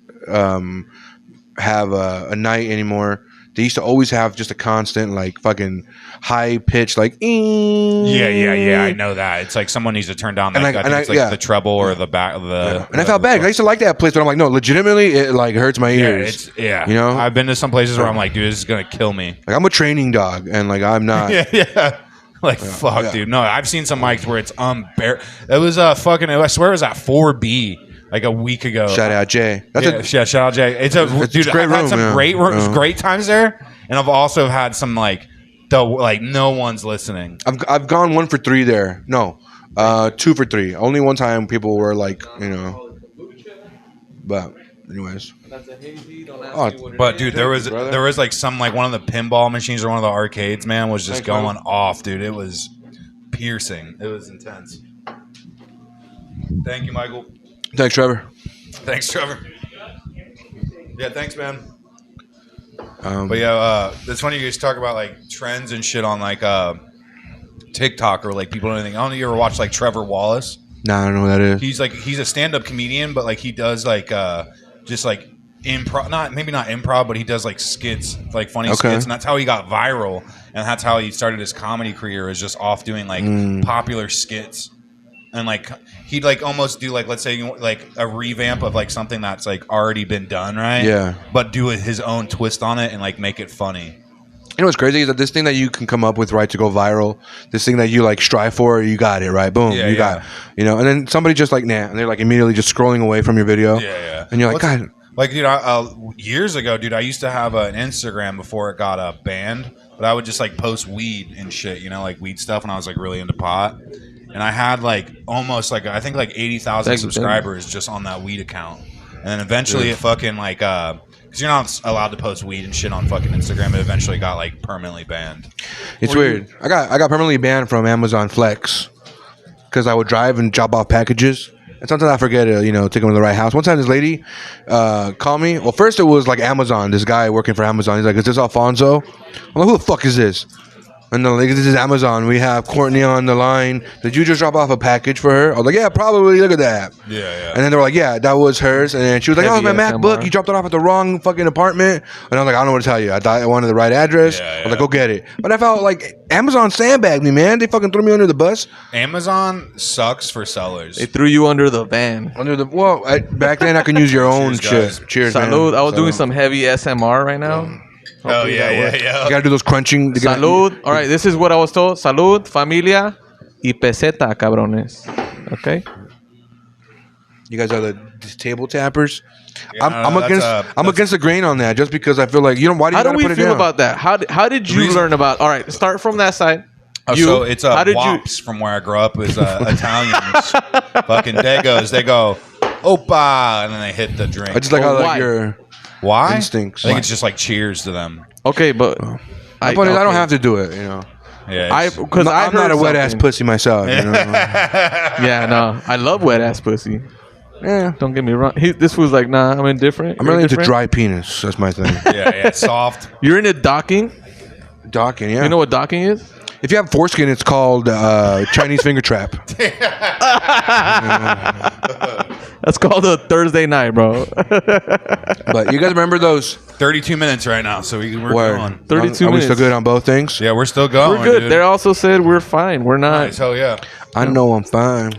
have a night anymore. they used to always have just a constant like fucking high pitch like. Yeah. I know that. It's like someone needs to turn down. Like, it's like the treble or the back of the. And I felt bad. I used to like that place, but I'm like, no, legitimately, it like hurts my ears. You know, I've been to some places where I'm like, dude, this is gonna kill me. Like I'm a training dog, and like I'm not. Yeah. Like fuck, dude. No, I've seen some mics where it's unbearable. It was fucking. I swear it was at 4B. Like a week ago. Shout out Jay. Shout out Jay. It's a dude. Great I've had room, some yeah. great times there, and I've also had some like no one's listening. I've gone 1 for 3 there. No, 2 for 3. Only one time people were like, you know. But anyways. But dude, there was like some like one of the pinball machines or one of the arcades, man, was just going off, dude. It was piercing. It was intense. Thank you, Michael. Thanks, Trevor. Thanks, Trevor. Yeah, thanks, man. But yeah, it's funny you guys talk about like trends and shit on like TikTok or like people or anything. I don't know if you ever watch like Trevor Wallace. Nah, I don't know what that is. He's a stand-up comedian, but like he does like just like improv, not improv, but he does like skits, like funny skits, and that's how he got viral, and that's how he started his comedy career, is just off doing like popular skits. And like he'd like almost do like, let's say like a revamp of like something that's like already been done, right? Yeah. But do his own twist on it and like make it funny. You know what's crazy is that this thing that you can come up with, right, to go viral, this thing that you like strive for, you got it, right? Boom, you got it. You know, and then somebody just like, nah, and they're like immediately just scrolling away from your video. Yeah. And you're like, God. Like, dude, years ago, dude, I used to have an Instagram before it got banned, but I would just like post weed and shit, you know, like weed stuff when I was like really into pot. And I had like almost like I think like 80,000 subscribers just on that weed account. And then eventually it fucking like because you're not allowed to post weed and shit on fucking Instagram. It eventually got like permanently banned. It's weird. I got permanently banned from Amazon Flex because I would drive and drop off packages. And sometimes I forget to, take them to the right house. One time this lady called me. Well, first it was like Amazon. This guy working for Amazon. He's like, "Is this Alfonso?" I'm like, "Who the fuck is this?" And they're like, "This is Amazon. We have Courtney on the line. Did you just drop off a package for her?" I was like, "Yeah, probably. Look at that." Yeah. And then they were like, "Yeah, that was hers." And then she was like, "Oh, my MacBook. You dropped it off at the wrong fucking apartment." And I was like, "I don't know what to tell you. I wanted the right address." I was like, "Go get it." But I felt like Amazon sandbagged me, man. They fucking threw me under the bus. Amazon sucks for sellers. They threw you under the van. Back then I can use your own Cheers, shit. Cheers, Salud. man. I was doing some heavy SMR right now. Oh, yeah. You gotta do those crunching. Salud. All right, this is what I was told. Salud, familia, y peseta, cabrones. Okay. You guys are the table tappers. Yeah, I'm against the grain on that, just because I feel like why do you how do gotta we put it feel down? about that? How did you learn about? All right, start from that side. So it's wops from where I grew up. Is Italians, fucking Degos. They go opa, and then they hit the drink. I just like how Why? like your Why? instincts. I think it's just like cheers to them. Okay, but I don't have to do it. Yeah, I'm not a wet ass pussy myself. Yeah, no, I love wet ass pussy. Yeah, don't get me wrong. This was like, nah, I'm indifferent. I'm really into dry penis. That's my thing. yeah, soft. You're into docking. Docking, yeah. You know what docking is? If you have foreskin, it's called Chinese finger trap. That's called a Thursday night, bro. But you guys remember those 32 minutes right now, so we're going. 32 minutes. Are we still good on both things? Yeah, we're still going. We're good. Dude. They also said we're fine. We're not. Nice, hell yeah. I know I'm fine,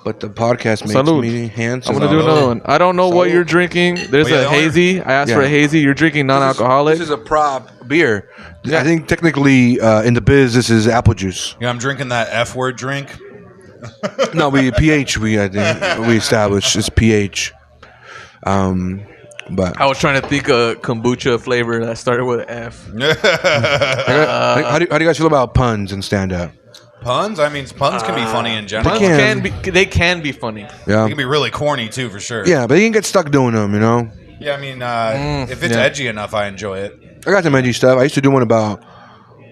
but the podcast makes me handsome. I'm gonna do another one. I don't know what you're drinking. There's a hazy. I asked for a hazy. You're drinking non-alcoholic. This is a prop beer. Yeah. I think technically in the biz, this is apple juice. Yeah, I'm drinking that F word drink. No, pH. I think we established it's pH. But I was trying to think of kombucha flavor that started with an F. How do you guys feel about puns and stand up? Puns? I mean, puns can be funny in general. They can be funny. Yeah, they can be really corny too, for sure. Yeah, but you can get stuck doing them, Yeah, I mean, if it's edgy enough, I enjoy it. I got some edgy stuff. I used to do one about.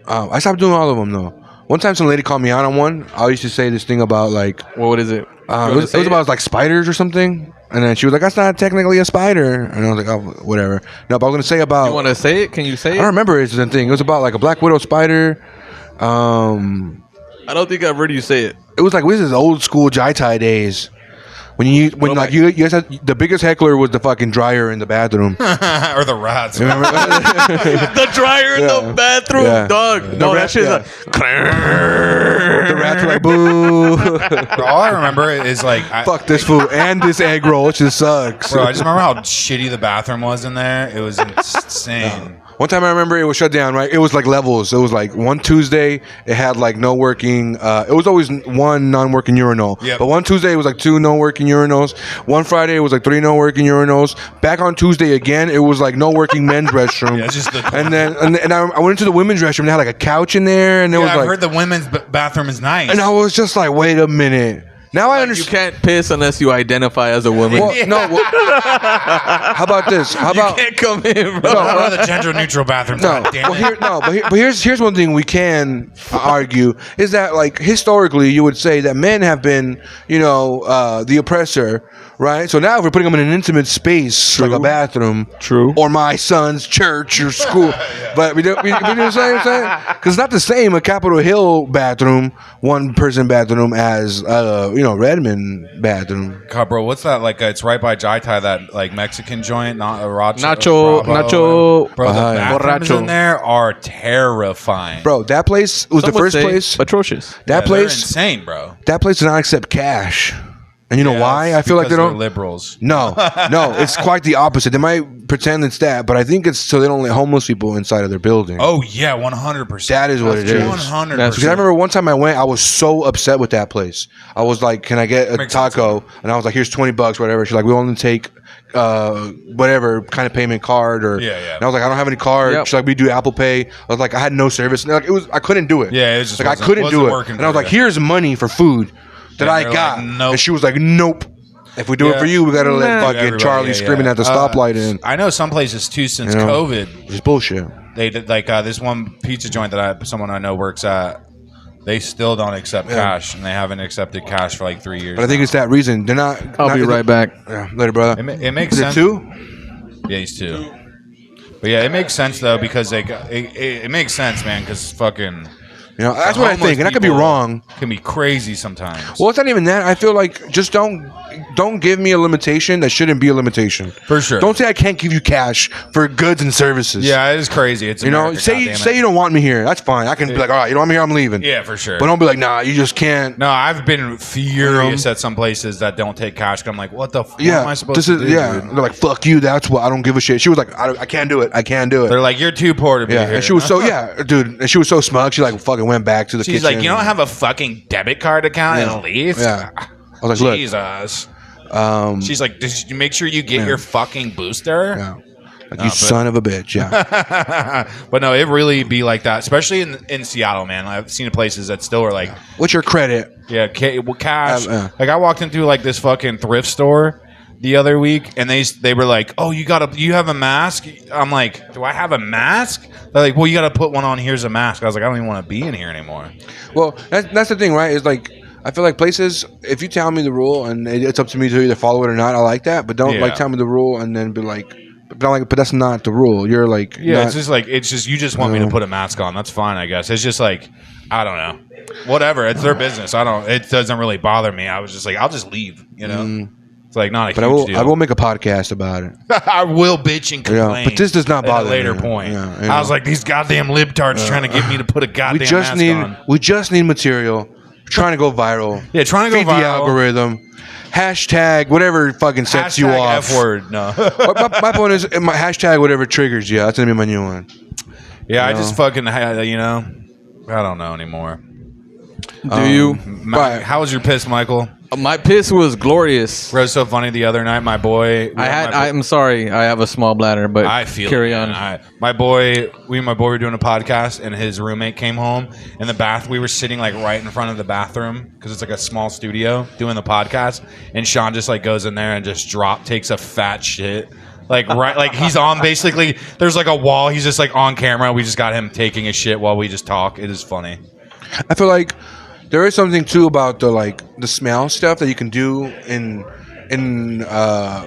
I stopped doing all of them though. One time, some lady called me out on one. I used to say this thing about like. What is it? It was about like spiders or something, and then she was like, "That's not technically a spider," and I was like, "Oh, whatever." No, but I was gonna say about. You want to say it? Can you say it? I don't remember it's the thing. It was about like a black widow spider. I don't think I've heard you say it. It was like this is old school Jai Tai days. when like you guys had, the biggest heckler was the fucking dryer in the bathroom. Or the rats. Remember? The dryer in the bathroom, Yeah. dog. No, that shit's like. The rats were like, boo. Bro, all I remember is like, Fuck this food and this egg roll. It just sucks. bro, I just remember how shitty the bathroom was in there. It was insane. One time I remember it was shut down, right? It was like levels. It was like one Tuesday, it had like no working, it was always one non-working urinal. Yep. But one Tuesday, it was like 2 no working urinals. One Friday, it was like 3 no working urinals. Back on Tuesday again, it was like no working men's restroom. Yeah, it's just the- and then I went into the women's restroom, they had like a couch in there, and there was I've like, heard the women's bathroom is nice. and I was just like, wait a minute. Now I You understand. can't piss unless you identify as a woman. Well, no. How about this? How You about can't come in, bro. One of the gender neutral bathrooms. no? God damn it. But here's one thing we can argue is that like historically you would say that men have been the oppressor, right? So now if we're putting them in an intimate space like a bathroom, True. or my son's church or school, but we do the same thing because it's not the same a Capitol Hill bathroom, one person bathroom as Redmond bathroom. God, bro, what's that like? It's right by Jai Tai, that like Mexican joint, not a Nacho- Bro, the yeah. bathrooms Borracho. in there are terrifying. Bro, that place was Some the would first say place. atrocious. That Yeah, they're place, insane, bro. that place does not accept cash. And you know Yeah, why? I that's feel like they because don't. they're liberals. No, it's quite the opposite. They might pretend it's that, but I think it's so they don't let homeless people inside of their building. Oh yeah, 100%. That is what it is. 100%. Because I remember one time I went, I was so upset with that place. I was like, "Can I get a Makes sense. taco?" And I was like, "Here's $20, whatever." She's like, "We only take whatever kind of payment card or." Yeah. And I was like, "I don't have any card." Yep. She's like, "We do Apple Pay." I was like, "I had no service." And like I couldn't do it. Yeah, it just like I wasn't- couldn't wasn't do it. working And I was for like, you. "Here's money for food that Yeah, I they're got." like, nope. And she was like, "Nope. If we do it Yeah. for you, we gotta let Nah. fucking Everybody, Charlie yeah, screaming yeah. at the stoplight in." I know some places too since You know? COVID. It's bullshit. They did like this one pizza joint that someone I know works at. They still don't accept cash, and they haven't accepted cash for like 3 years. But I think it's that reason. They're not. I'll be right back. Yeah, later, brother. It makes Is it sense. 2? Yeah, he's 2. But yeah, it makes sense though because it makes sense, man. Because fucking That's what I homeless think, and I could be people wrong. Can be crazy sometimes. Well, it's not even that. I feel like just don't give me a limitation that shouldn't be a limitation. For sure. Don't say I can't give you cash for goods and services. Yeah, it is crazy. It's America, say goddammit. you don't want me here. That's fine. I can be like, all right, you don't want me here. I'm leaving. Yeah, for sure. But don't be like, nah, you just can't. No, I've been furious at some places that don't take cash. I'm like, what the fuck am I supposed to do? yeah. Dude? They're like, fuck you. That's what I don't give a shit. She was like, I can't do it. I can't do it. They're like, you're too poor to be yeah, here. and she was so dude. And she was so smug. She like fucking went back to the She's kitchen. like, you don't have a fucking debit card account at least? Yeah. I was like, look. Jesus. Um, She's like, did you make sure you get your fucking booster? yeah. Like, you son of a bitch. Yeah. But no, it really be like that, especially in Seattle, man. I've seen places that still are like, What's your credit? yeah, cash. Yeah. Like I walked into like this fucking thrift store the other week, and they were like, "Oh, you have a mask?" I'm like, "Do I have a mask?" They're like, "Well, you got to put one on. Here's a mask." I was like, "I don't even want to be in here anymore." Well, that's the thing, right? Is like I feel like places. If you tell me the rule and it's up to me to either follow it or not, I like that. But don't Yeah. like tell me the rule and then be like, but that's not the rule. You're like, Yeah, not- it's just like you just want me to put a mask on. That's fine, I guess. It's just like I don't know, whatever. It's their business. It doesn't really bother me. I was just like, I'll just leave. It's like not a But huge deal. I will make a podcast about it. I will bitch and complain. but this does not bother at a later me. point. Yeah, I was like, these goddamn libtards trying to get me to put a goddamn mask on. We just need material. We're trying to go viral. Yeah, trying to go Feed the viral. algorithm. Hashtag whatever fucking sets you Hashtag off. F word. No. my point is my hashtag whatever triggers you. That's gonna be my new one. Yeah, I just fucking I don't know anymore. Do you? Right. How was your piss, Michael? My piss was glorious. It was so funny the other night. My boy. I'm sorry. I have a small bladder, but I feel carry it, on. man. My boy were doing a podcast, and his roommate came home. In the bath, we were sitting like right in front of the bathroom because it's like a small studio doing the podcast. And Sean just like goes in there and just takes a fat shit. Like right, like he's on basically. There's like a wall. He's just like on camera. We just got him taking a shit while we just talk. It is funny. I feel like there is something too about the smell stuff that you can do in in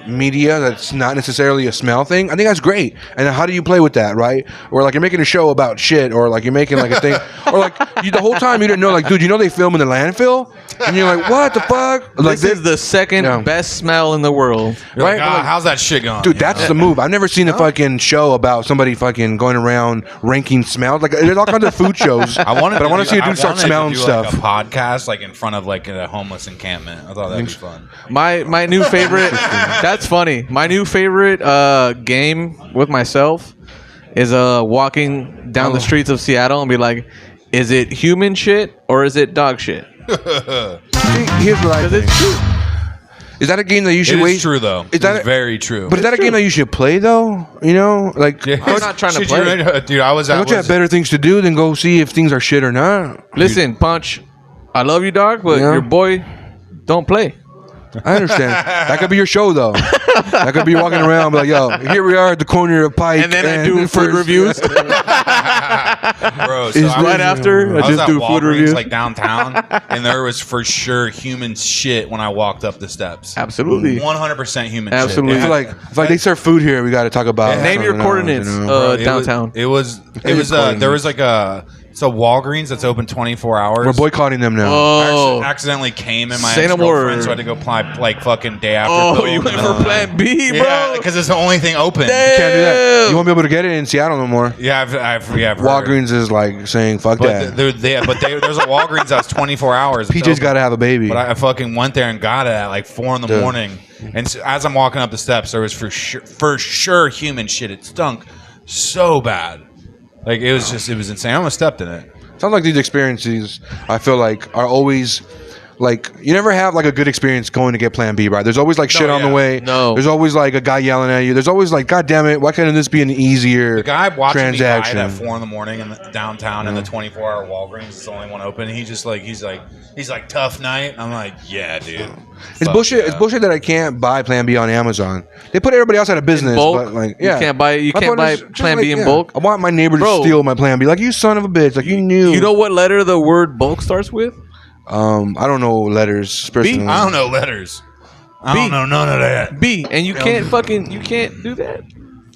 media that's not necessarily a smell thing, I think that's great. And how do you play with that, right? Or like you're making a show about shit, or like you're making like a thing, or like the whole time you didn't know, like, dude, you know they film in the landfill, and you're like, what the fuck? Like This is the second best smell in the world. You're like, Right? how's that shit going? Dude, that's the move. I've never seen a fucking show about somebody fucking going around ranking smells. Like, there's all kinds of food shows. I want to see a dude start smelling stuff. Like a podcast, like in front of like a homeless encampment. I thought that'd be fun. My new favorite. That's funny. My new favorite game with myself is walking down the streets of Seattle and be like, is it human shit or is it dog shit? Here's what I think. It's true. Is that a game that you should It wait? is true though. Is that very true? But is that a game that you should play though? You know, like Yeah. I'm not trying to Should play. you- dude, I was. don't you have better things to do than go see if things are shit or not? Listen, Punch, I love you, dog, but Yeah. your boy don't play. I understand. That could be your show though. That could be walking around be like, yo, here we are at the corner of Pike. And then I do food reviews. Bro, so Is I right after, I was just at do food Walgreens, reviews. like downtown, and there was for sure human shit when I walked up the steps. Absolutely. 100% human Absolutely. I shit. feel like they serve food here. We got to talk about. Name your something else, coordinates. you know? Bro, it Downtown. It was there was like it's a Walgreens that's open 24 hours. We're boycotting them now. I Oh, accidentally came in my Say no ex-girlfriend, more. so I had to go apply like fucking day after. oh, pill, you went and for Plan B, bro. Yeah, because it's the only thing open. Damn. You can't do that. You won't be able to get it in Seattle no more. Yeah, I've heard. Walgreens is like saying fuck But that. there's a Walgreens that's 24 hours. It's PJ's open. got to have a baby. But I fucking went there and got it at like 4 in the Dude. morning. And so as I'm walking up the steps, there was for sure human shit. It stunk so bad. Like it was insane. I almost stepped in it. Sounds like these experiences, I feel like, are always like you never have like a good experience going to get Plan B, right? There's always like shit on the yeah. way. No. There's always like a guy yelling at you. There's always like, God damn it, why couldn't this be an easier The guy watching transaction? me ride at 4 in the morning in the downtown in the 24-hour Walgreens is the only one open. And he's like tough night. I'm like, yeah, dude. It's bullshit. Yeah. It's bullshit that I can't buy Plan B on Amazon. They put everybody else out of business. bulk? But like, You yeah, can't buy- you My can't point buy is just Plan B in bulk? I want my neighbor to Bro. steal my Plan B. Like, you son of a bitch. Like, you knew. You know what letter the word bulk starts with? I don't know letters personally. I don't know letters. I don't know none of that. B. And you can't do that.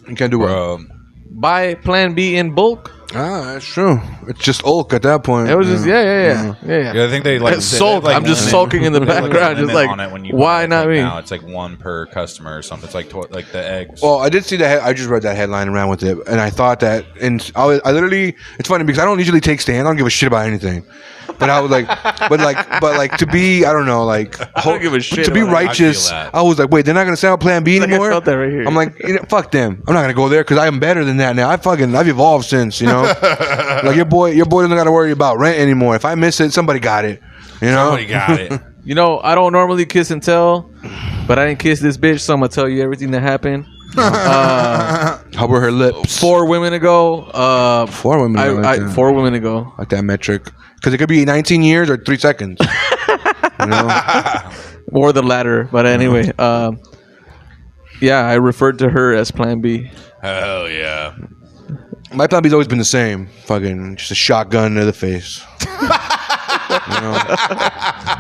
You can't do it. Buy Plan B in bulk. That's true. It's just Ulk at that point. It was just yeah. Yeah, I think they like Sulk. they have, I'm just limit- sulking in the they have, a background, just limit like, on it when you why buy it. not Like me? Now it's like 1 per customer or something. It's like the eggs. Well, I did see that. I just read that headline around with it, and I thought that. And I literally, it's funny because I don't usually take stands. I don't give a shit about anything. But I was like, but to be, I don't know, like, I don't give a shit to be about that. righteous. I feel that. I was like, wait, they're not gonna sell Plan B Like, I anymore. felt that right here. I'm like, fuck them. I'm not gonna go there because I'm better than that now. I've evolved since, you know. Like your boy doesn't gotta worry about rent anymore. If I miss it, somebody got it. You know. Somebody got it. You know, I don't normally kiss and tell, but I didn't kiss this bitch, so I'm gonna tell you everything that happened. How were her lips? 4 women ago. 4 women. I like that. 4 women ago. Like that metric because it could be 19 years or 3 seconds. You know. Or the latter. But anyway, yeah, I referred to her as Plan B. Hell yeah. My Plan B's always been the same. Fucking just a shotgun to the face. You know?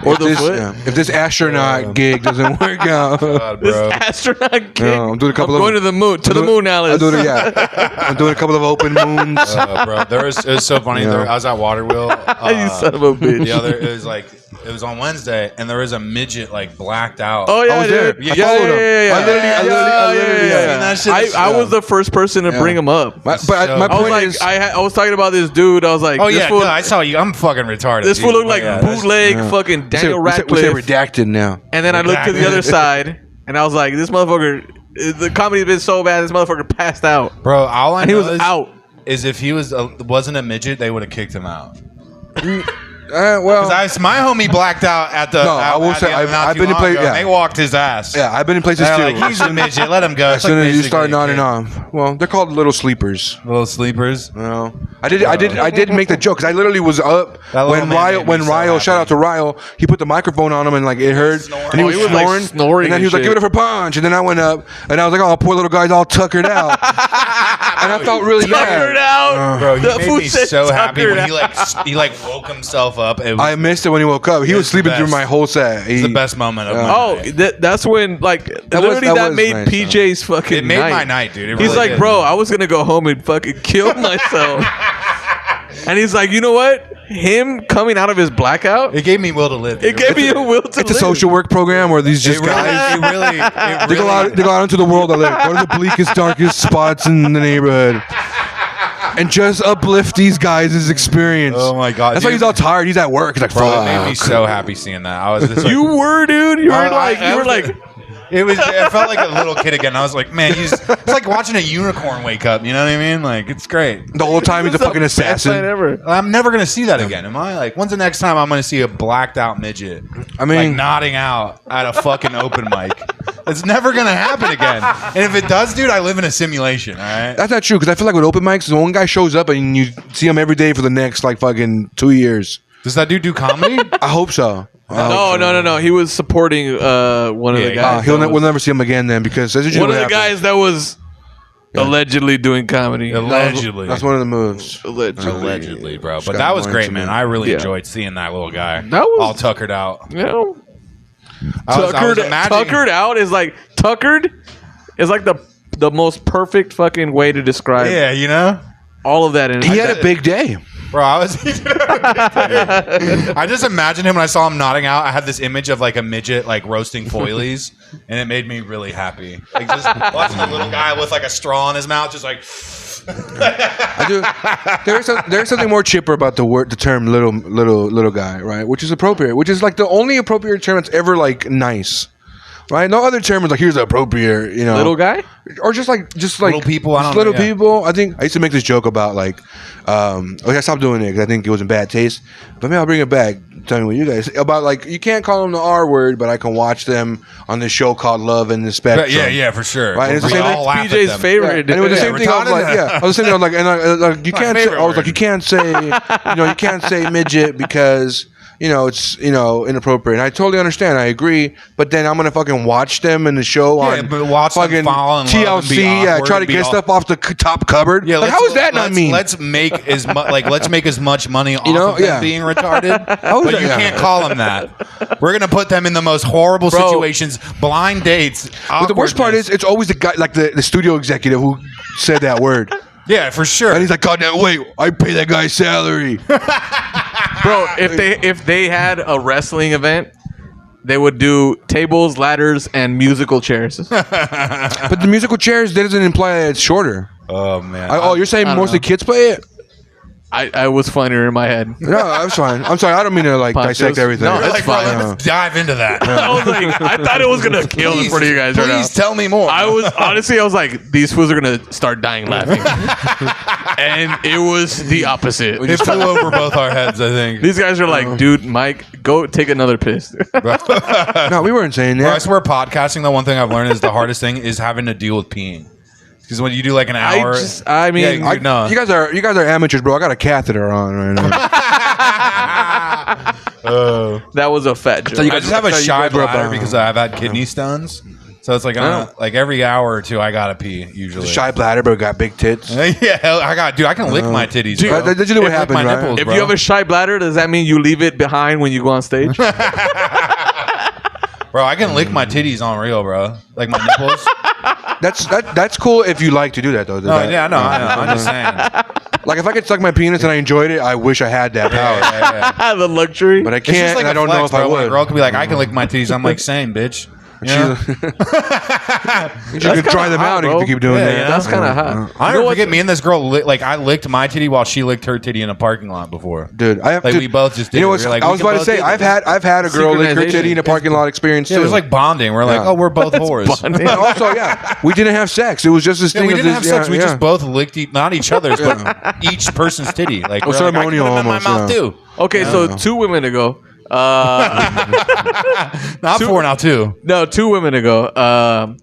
Or If the this, foot. yeah, if this astronaut gig doesn't work out, God, This bro. astronaut gig. No, I'm doing a couple I'm of- going to the moon. To the moon, Alice. I'm doing a couple of open moons. Bro, it was so funny. Yeah. I was at Waterwheel. You son of a bitch. It was on Wednesday, and there was a midget like blacked out. Oh yeah, I was there. dude. I followed him. I literally yeah. That shit is- I was the first person to bring him up. My I I point was like, is, I was talking about this dude. I was like, Oh this yeah, fool, no, I saw you. I'm fucking retarded. this fool looked like that's- bootleg fucking Daniel we say Radcliffe. redacted now. And then I looked to the other side, and I was like, this motherfucker. The comedy's been so bad. This motherfucker passed out, Bro, all I and he know was is, out. is if he wasn't a midget, they would have kicked him out. Well, My homie blacked out at the. No, I will say, I've been to play- yeah. They walked his ass. yeah, I've been in places They're too. like, he's a midget. Let him go. As soon as you start nodding off, well, they're called little sleepers. Little sleepers. You know, I did make the joke because I literally was up That little when man made me so Ryo, shout happy. out to Ryo, he put the microphone on him and like it heard, Snoring. and he Oh, was he was, like, snoring, snoring and then he was and like, "Give it shit. up for Ponch," and then I went up and I was like, "Oh, poor little guy's all tuckered out," and I felt really Tuckered bad. out. Bro, he The made fool me said so happy when tuckered he woke himself himself up. I missed it when he woke up. He was sleeping through my whole set. It's the best moment of my night. That's when that made nice, PJ's fucking. It made my night, dude. He's like, bro, I was gonna go home and fucking kill myself. And he's like, you know what? Him coming out of his blackout, it gave me will to live. It gave me a will to live. It's a social work program where these just guys. They go out into the world. Go to the bleakest, darkest spots in the neighborhood. And just uplift these guys' experience. Oh my god! That's why he's all tired. He's at work. He's like, bro, it made me so happy seeing that. I was just like, you were, dude. You were like. I felt like a little kid again. I was like, man, it's like watching a unicorn wake up. You know what I mean? Like, it's great. The whole time he's a fucking assassin. Ever. I'm never gonna see that again. Am I? Like, when's the next time I'm gonna see a blacked out midget? I mean, like nodding out at a fucking open mic. It's never gonna happen again. And if it does, dude, I live in a simulation. All right. That's not true because I feel like with open mics, the one guy shows up and you see him every day for the next like fucking 2 years. Does that dude do comedy? I hope so. No. He was supporting one of the guys. We'll never see him again then because that's one of the guys that was allegedly doing comedy. Allegedly, that's one of the moves. Allegedly, bro. But that was great, man. I really enjoyed seeing that little guy. That was all tuckered out. Yeah. Tuckered out is like the most perfect fucking way to describe. Yeah, you know, all of that. He had a big day. Bro, I just imagined him when I saw him nodding out. I had this image of like a midget like roasting foilies, and it made me really happy. Like just watching a little guy with like a straw in his mouth, just like. There's something more chipper about the term little guy, right? Which is appropriate. Which is like the only appropriate term that's ever like nice. Right? No other term is like here's the appropriate, you know, little guy, or just like little people. I don't know, people. I think I used to make this joke about like, I stopped doing it because I think it was in bad taste. But maybe I'll bring it back. Tell me what you guys about like. You can't call them the R word, but I can watch them on this show called Love and the Spectrum. Yeah, for sure. Right? And it's the same PJ's favorite. Yeah. And it was the same thing. I was like, I was sitting there like, and you can't. I was like, you can't say, you can't say midget because. It's inappropriate. And I totally understand. I agree. But then I'm gonna fucking watch them in the show on fucking TLC. Try to get stuff off the top cupboard. Yeah, like, how is that not mean? Let's make as much money off of them being retarded. But you can't call them that. We're gonna put them in the most horrible situations, blind dates. But the worst part is, it's always the guy, like the studio executive who said that word. Yeah, for sure. And he's like, God, wait, I pay that guy's salary. Bro, if they had a wrestling event, they would do tables, ladders, and musical chairs. But the musical chairs, that doesn't imply that it's shorter. Oh, man. You're saying mostly kids play it? I was funnier in my head. No, that's fine. I'm sorry. I don't mean to dissect everything. No, it's fine. Let's dive into that. I was like, I thought it was gonna kill in front of you guys right now. Please tell me more. I was like, these fools are gonna start dying laughing, and it was the opposite. It flew over both our heads. I think these guys are like, dude, Mike, go take another piss. No, we weren't saying that. Bro, I swear, podcasting. The one thing I've learned is the hardest thing is having to deal with peeing. Because when you do like an hour, you guys are amateurs, bro. I got a catheter on right now. That was a fat joke. So I just have a shy bladder because I've had kidney stones. So it's like like every hour or two I gotta pee usually. Shy bladder, but got big tits. Yeah, I can lick my titties. Bro. That's usually what happens, right? Nipples, if you have a shy bladder, does that mean you leave it behind when you go on stage? Bro, I can lick my titties on real, bro. Like my nipples. That's cool if you like to do that though. I know. I'm just saying. Like if I could suck my penis and I enjoyed it, I wish I had that power. Yeah. The luxury, but I can't. Like and I don't know if I would. A girl could be like, I can lick my titties. I'm like, same, bitch. Yeah. You should try them out if you keep doing that. Yeah, that's kind of hot. I never forget me and this girl. I licked my titty while she licked her titty in a parking lot before. Dude, we both just did. You know what? I was about to say I've had a girl lick her titty in a parking lot experience too. It was like bonding. We're like, we're both whores. Also, we didn't have sex. It was just this thing. We didn't have sex. We just both licked not each other's, but each person's titty. Like ceremonial almost. In my mouth too. Okay, so 2 women ago. Not 4 now 2. No, 2 women ago.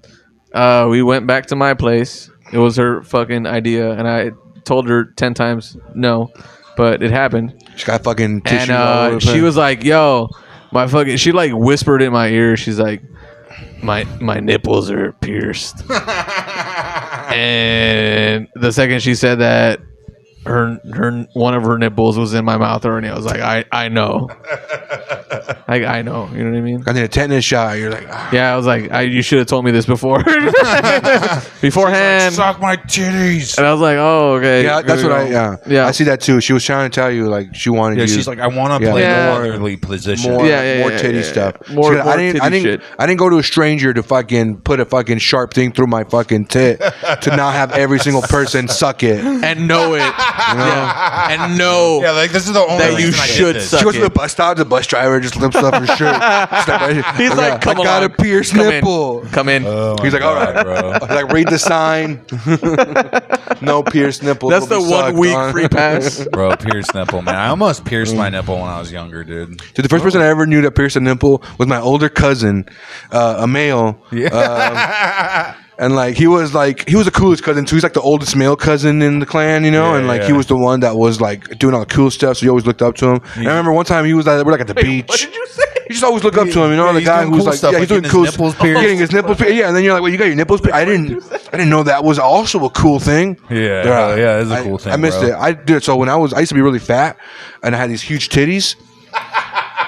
We went back to my place. It was her fucking idea, and I told her 10 times no, but it happened. She got fucking tissues all over and she was like, "Yo, my fucking." She like whispered in my ear. She's like, "My nipples are pierced," and the second she said that, one of her nipples was in my mouth already. I was like, I know. I know. You know what I mean? I need a tetanus shot. You're like, Yeah, I was like, you should have told me this before. Beforehand. Suck my titties. And I was like, oh, okay. yeah, that's what I see that too. She was trying to tell you like she wanted you. She's like, I want to play Yeah. more motherly position. more titty stuff. More She goes, shit. I didn't go to a stranger to fucking put a fucking sharp thing through my fucking tit to not have every single person suck it. And know it. Yeah. And know Yeah, like this is the only that you reason I get should this. suck She goes to it. the bus stop. The bus driver just lifts up her shirt. He's like, come I got a along. pierced Come in. nipple. Come in. Oh my He's like, all right, God, bro. Like, read the sign. No pierced nipples. That's the will be 1 sucked week on. free pass. Bro, pierced nipple, man. I almost pierced my nipple when I was younger, dude. Dude, the first person I ever knew that pierced a nipple was my older cousin, a male. Yeah. And like he was the coolest cousin too. He's like the oldest male cousin in the clan, you know. Yeah, and like yeah. he was the one that was like doing all the cool stuff. So you always looked up to him. And I remember one time he was we're like at the beach. What did you say? You just always look up to him, you know. Yeah, The he's guy doing who's cool like, stuff, yeah, like he's doing getting cool his nipples pierced. getting his nipples pierced. Yeah, and then you're like, well, you got your nipples pierced. I didn't know that was also a cool thing. Yeah, it's a cool thing. I missed bro. it. I did. So when I used to be really fat, and I had these huge titties.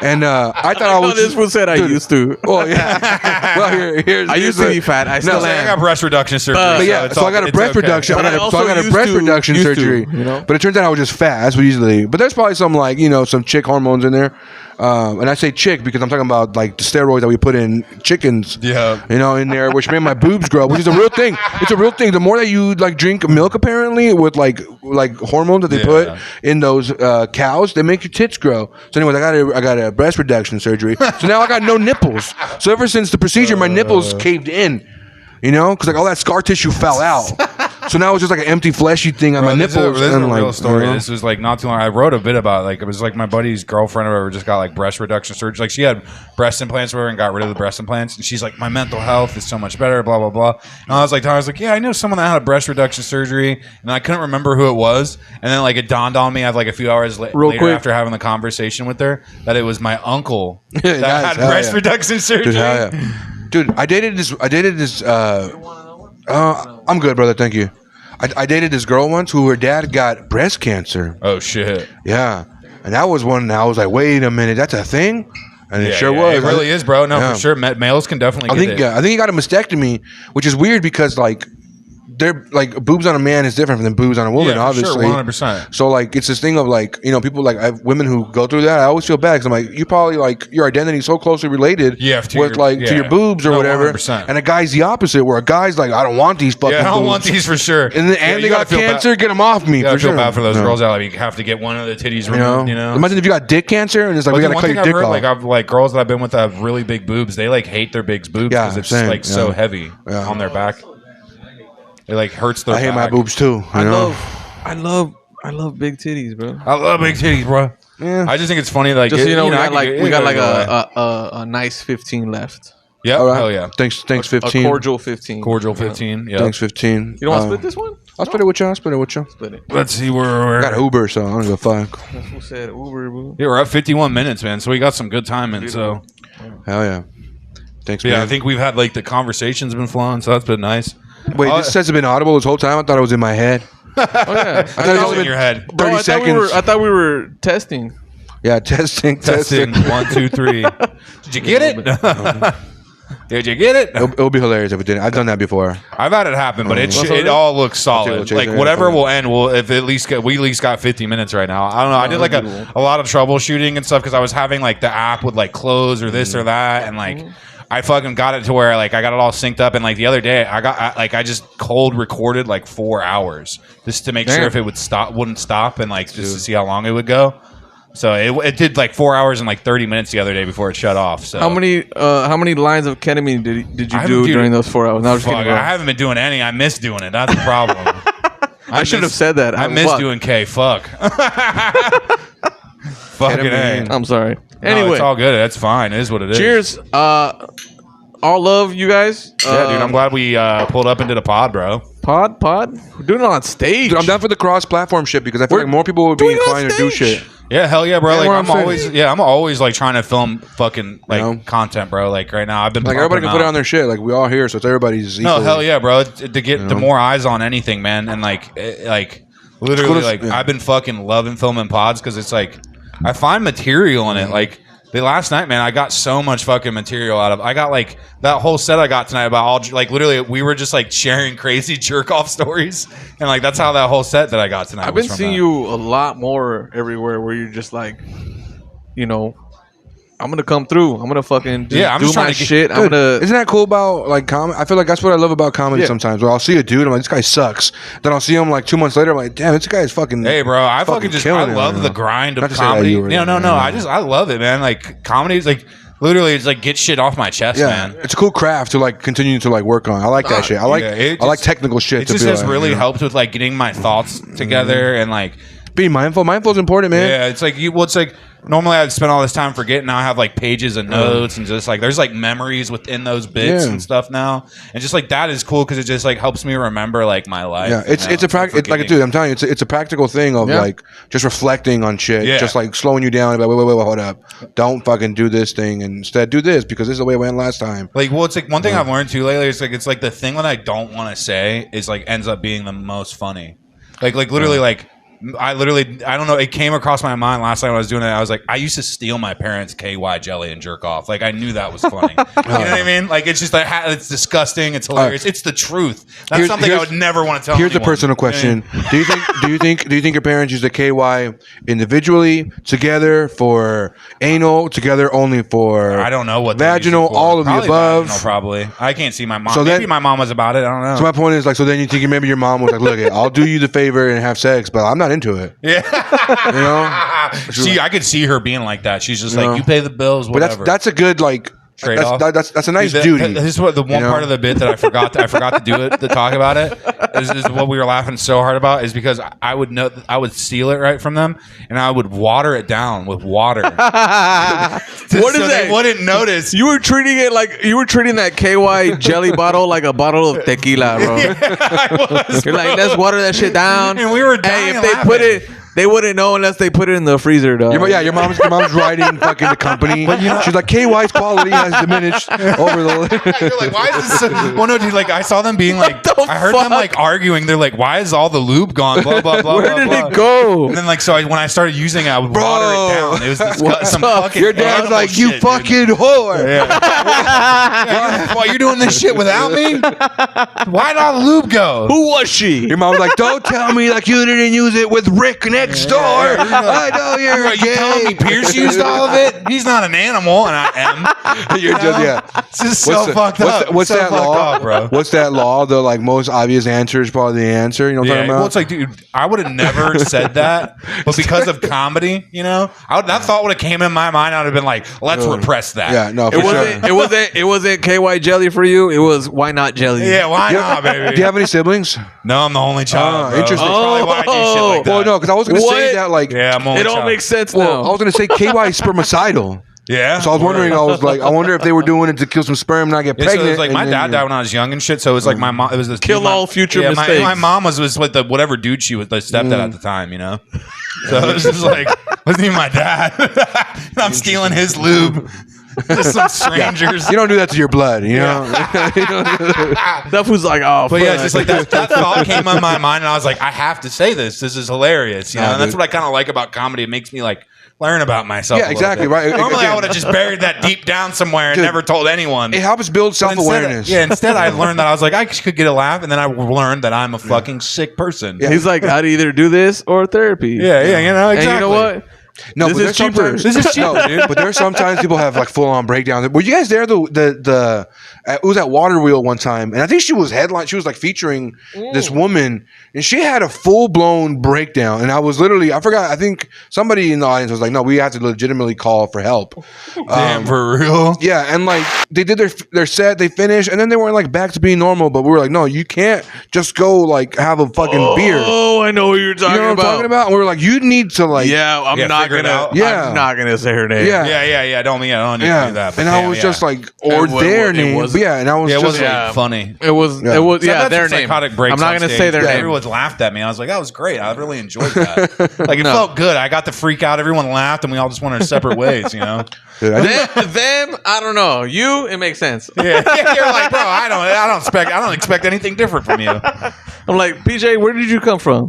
And I thought I was. this was said I Dude. used to. Oh yeah. Well, here's. I used to be fat. I still I am. got breast reduction surgery. But yeah, it's so all- I got a it's breast okay. reduction. But I So I also got a used breast to- reduction used to, surgery. you know? But it turns out I was just fat. That's what usually. But there's probably some like some chick hormones in there. And I say chick because I'm talking about like the steroids that we put in chickens. Yeah. You know, in there, which made my boobs grow, which is a real thing. It's a real thing. The more that you like drink milk, apparently, with like hormones that they put in those cows, they make your tits grow. So, anyways, I got a breast reduction surgery. So now I got no nipples. So ever since the procedure, my nipples caved in. You know, because like all that scar tissue fell out. So now it's just like an empty fleshy thing on my This nipples. is a and, like, real story. you know? This was like not too long. I wrote a bit about it. Like it was like my buddy's girlfriend or whatever just got like breast reduction surgery. Like she had breast implants or whatever and got rid of the breast implants. And she's like, my mental health is so much better. Blah blah blah. And I was like, yeah, I know someone that had a breast reduction surgery, and I couldn't remember who it was. And then like it dawned on me, I have like a few hours later quick. after having the conversation with her that it was my uncle that Nice, had hell breast yeah. reduction surgery. Dude, hell yeah. Dude, I dated this. I'm good, brother. Thank you. I dated this girl once who her dad got breast cancer. Oh shit. Yeah, and that was one. I was like, wait a minute, that's a thing, and it sure was. It really is, bro. No, Yeah. for sure. Males can definitely. I think I think he got a mastectomy, which is weird because like they're like boobs on a man is different than boobs on a woman, Yeah, for sure, obviously. 100%. So like it's this thing of like people like I have women who go through that. I always feel bad because I'm like you probably like your identity is so closely related Yeah, to with your- to your yeah. boobs or No, whatever. 100%. And a guy's the opposite, where a guy's like I don't want these fucking. Yeah, I don't boobs. want these for sure. And then you they gotta got feel bad- cancer. Get them off me You gotta for feel sure. bad for those No. girls that like have to get one of the titties removed. You know, Imagine if you got dick cancer and it's like But we the gotta one cut thing your I've dick heard, off. like I've like girls that I've been with that have really big boobs. They like hate their big boobs Yeah, because it's same, like so yeah. heavy Yeah. on their back. It like hurts their. I hate my back. boobs too. I You know? love big titties, bro. I love big titties, bro. Yeah. I just think it's funny. Like Just so you know, we I got can like get- we got like go away. a nice 15 left. Yeah, All right. hell yeah. Thanks, A 15. cordial 15. Cordial 15. Yeah. Thanks, 15. You don't want to split this one? I'll split it with you. Split it. Let's see where I got Uber, so I don't give a fuck. That's who said Uber, bro. Yeah, we're at 51 minutes, man. So we got some good time in. So Hell yeah. Thanks, yeah, man. I think we've had like the conversations been flowing, so that's been nice. Wait, this says it's been audible this whole time? I thought it was in my head. Oh yeah. I thought it It's was in your head. 30 Bro, I seconds. thought we were testing. Yeah, testing. Testing. 1, 2, 3. Did you get it? Did you get it? It'll be hilarious if it didn't. I've done that before. I've had it happen, but What's it up? all looks solid. Chase Like it. whatever will end, will if at least we at least got 50 minutes right now. I don't know. I did like a lot of troubleshooting and stuff because I was having like the app would like close or this or that, and like I fucking got it to where like I got it all synced up. And like the other day, I just cold recorded like 4 hours just to make sure Damn. if it wouldn't stop, and like just to see how long it would go. So it did like 4 hours and like 30 minutes the other day before it shut off. So How many lines of ketamine did you I do haven't- during those 4 hours? No, I'm just Fuck, kidding. I bro. haven't been doing any. I miss doing it. That's the problem. I should have miss- said that. I miss fuck. doing K. Fuck. Fucking Ketamine. A. I'm sorry. No, Anyway, it's all good. That's fine. It is what it is. cheers. All love, you guys. Yeah, dude. I'm glad we pulled up and did a pod, bro. Pod. We're doing it on stage. Dude, I'm down for the cross-platform shit because I feel We're like more people would be doing it on inclined to do stage. shit. Yeah, hell yeah, bro. Yeah, Like what I'm I'm saying. always, I'm always like trying to film fucking like You know? content, bro. Like right now, I've been Like everybody pumping can put it out. on their shit. Like we all here, so it's everybody's. No, equally- hell yeah, bro. To get the know? more eyes on anything, man, and like Literally, like I've been fucking loving filming pods because it's like I find material in it. Like the last night, man, I got so much fucking material out of. I got like that whole set I got tonight about all like literally we were just like sharing crazy jerk off stories, and like that's how that whole set that I got tonight. I've been seeing you a lot more everywhere where you're just like, you know. I'm gonna come through. I'm gonna fucking do my shit. Dude, isn't that cool about like comedy? I feel like that's what I love about comedy sometimes. Where I'll see a dude, I'm like, this guy sucks. Then I'll see him like 2 months later, I'm like, damn, this guy is fucking. Hey, bro, I fucking just I love the grind of comedy. No. I love it, man. Like comedy is like literally it's like get shit off my chest, man. It's a cool craft to like continue to like work on. I like that shit. I like technical shit. It just has really helped with like getting my thoughts together and like being mindful. Mindful is important, man. Yeah, it's like it's like. Normally I'd spend all this time forgetting. Now I have like pages of notes and just like there's like memories within those bits and stuff now, and just like that is cool because it just like helps me remember like my life. Yeah, it's a like dude. I'm telling you, it's a practical thing of like just reflecting on shit, just like slowing you down. Like, wait, hold up, don't fucking do this thing, and instead do this because this is the way it went last time. Like, well, it's like one thing I've learned too lately. It's like the thing that I don't want to say is like ends up being the most funny. Like literally like. I don't know. It came across my mind last time I was doing it. I was like, I used to steal my parents' KY jelly and jerk off. Like, I knew that was funny. You know what I mean? Like, it's just like, it's disgusting. It's hilarious. It's the truth. That's something I would never want to tell Here's anyone. A personal question. Do you think your parents use the KY individually, together for anal, together only for I don't know what vaginal, all of the above? Vaginal, probably. I can't see my mom. So maybe my mom was about it. I don't know. So my point is like, so then you think maybe your mom was like, look, I'll do you the favor and have sex, but I'm not into it. Yeah. You know? See, I could see her being like that. She's just like, you pay the bills, whatever. But that's a good like trade-off. That's a nice duty. This is what the one part of the bit that I forgot to do it to talk about it is what we were laughing so hard about is because I would steal it right from them and I would water it down with water. What is that? They wouldn't notice. You were treating that KY jelly bottle like a bottle of tequila, bro. Yeah, I was. You're like, let's water that shit down. And we were dying if they laughing. put it. They wouldn't know unless they put it in the freezer, though. Your mom's writing fucking the company. She's like, KY's quality has diminished over the. You're like, why is this? Well, no, dude. Like, I saw them being like, I heard them like arguing. They're like, why is all the lube gone? Blah blah blah. Where did it go? And then like, so when I started using it, I would water it down. It was disgusting. Fucking your dad's like, you shit, fucking dude. whore. Yeah. Why you're doing this shit without me? Why'd all the lube go? Who was she? Your mom's like, don't tell me like you didn't use it with Rick next door. I know you're you telling me Pierce used all of it? He's not an animal, and I am. You're just It's just so fucked up. What's so that fucked law, up, bro? What's that law? The like most obvious answer is probably the answer. You know what I'm talking about? Well, it's like, dude, I would have never said that, but because of comedy, you know, that thought would have came in my mind. I'd have been like, let's repress that. Yeah, no, It wasn't KY jelly for you. It was why not jelly? Yeah, why not, baby? Do you have any siblings? No, I'm the only child. Bro. Interesting. That's probably why I do shit like that. Well, no, because I was going to say that like, yeah, I'm only it all child. makes sense well, now. I was going to say KY is spermicidal. Yeah. So I was wondering, I wonder if they were doing it to kill some sperm and not get pregnant. So it was like my dad died when I was young and shit. So it was like my mom. It was this kill all future mistakes. My mom was with the whatever dude she was, the stepdad at the time, you know. So it was just like wasn't even my dad. And I'm stealing his lube. Just some strangers. You don't do that to your blood, you know. That was like, oh, but yeah, it's just like that thought came on my mind, and I was like, I have to say this. This is hilarious, you know. And that's what I kind of like about comedy. It makes me like learn about myself. Yeah, exactly. Right. Normally, I would have just buried that deep down somewhere and never told anyone. It helps build self-awareness. Instead I learned that I was like, I could get a laugh, and then I learned that I'm a fucking sick person. He's like, I'd either do this or therapy. Yeah, you know, exactly. And you know what? No, this is cheaper. This is cheaper, dude. But there are sometimes people have like full on breakdowns. Were you guys there? It was at Water Wheel one time, and I think she was like featuring this woman, and she had a full blown breakdown. And I was literally, I forgot. I think somebody in the audience was like, "No, we have to legitimately call for help." Damn, for real? Yeah, and like they did their set, they finished, and then they weren't like back to being normal. But we were like, "No, you can't just go like have a fucking beer." Oh, I know what you're talking You know what I'm talking about? And we were like, "You need to like." Yeah, I'm not figure it out. Yeah. I'm not gonna say her name. Yeah. Yeah. Don't need to do that. But And I was just like, or their name. Yeah, and I was it just wasn't Yeah. funny. It was. Yeah. It was. So Yeah, that's their some name. psychotic breaks I'm not on gonna stage. say their Yeah, name. Everyone's laughed at me. I was like, that was great. I really enjoyed that. Like it No. felt good. I got to freak out. Everyone laughed, and we all just went our separate ways. You know. Dude, I think- Them, I don't know. You, it makes sense. Yeah, you're like, bro. I don't expect anything different from you. I'm like, PJ, where did you come from?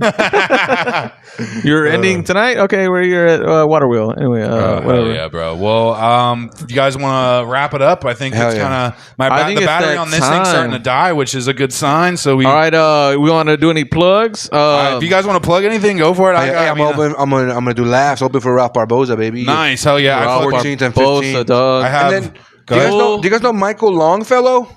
You're ending tonight? Okay, where you're at Water Wheel. Anyway, whatever. Hell yeah, bro. Well, you guys want to wrap it up? I think Hell it's yeah. kind of think the it's battery that on this thing's starting to time. die, which is a good sign. So we. All right, we want to do any plugs? If you guys want to plug anything, go for it. Hey, I'm open. I'm gonna do laughs. Open for Ralph Barbosa, baby. Nice. Hell yeah. Ralph 14th and Barbosa, 15th. dog. I have. And then, Go do you, ahead. guys know, do you guys know Michael Longfellow?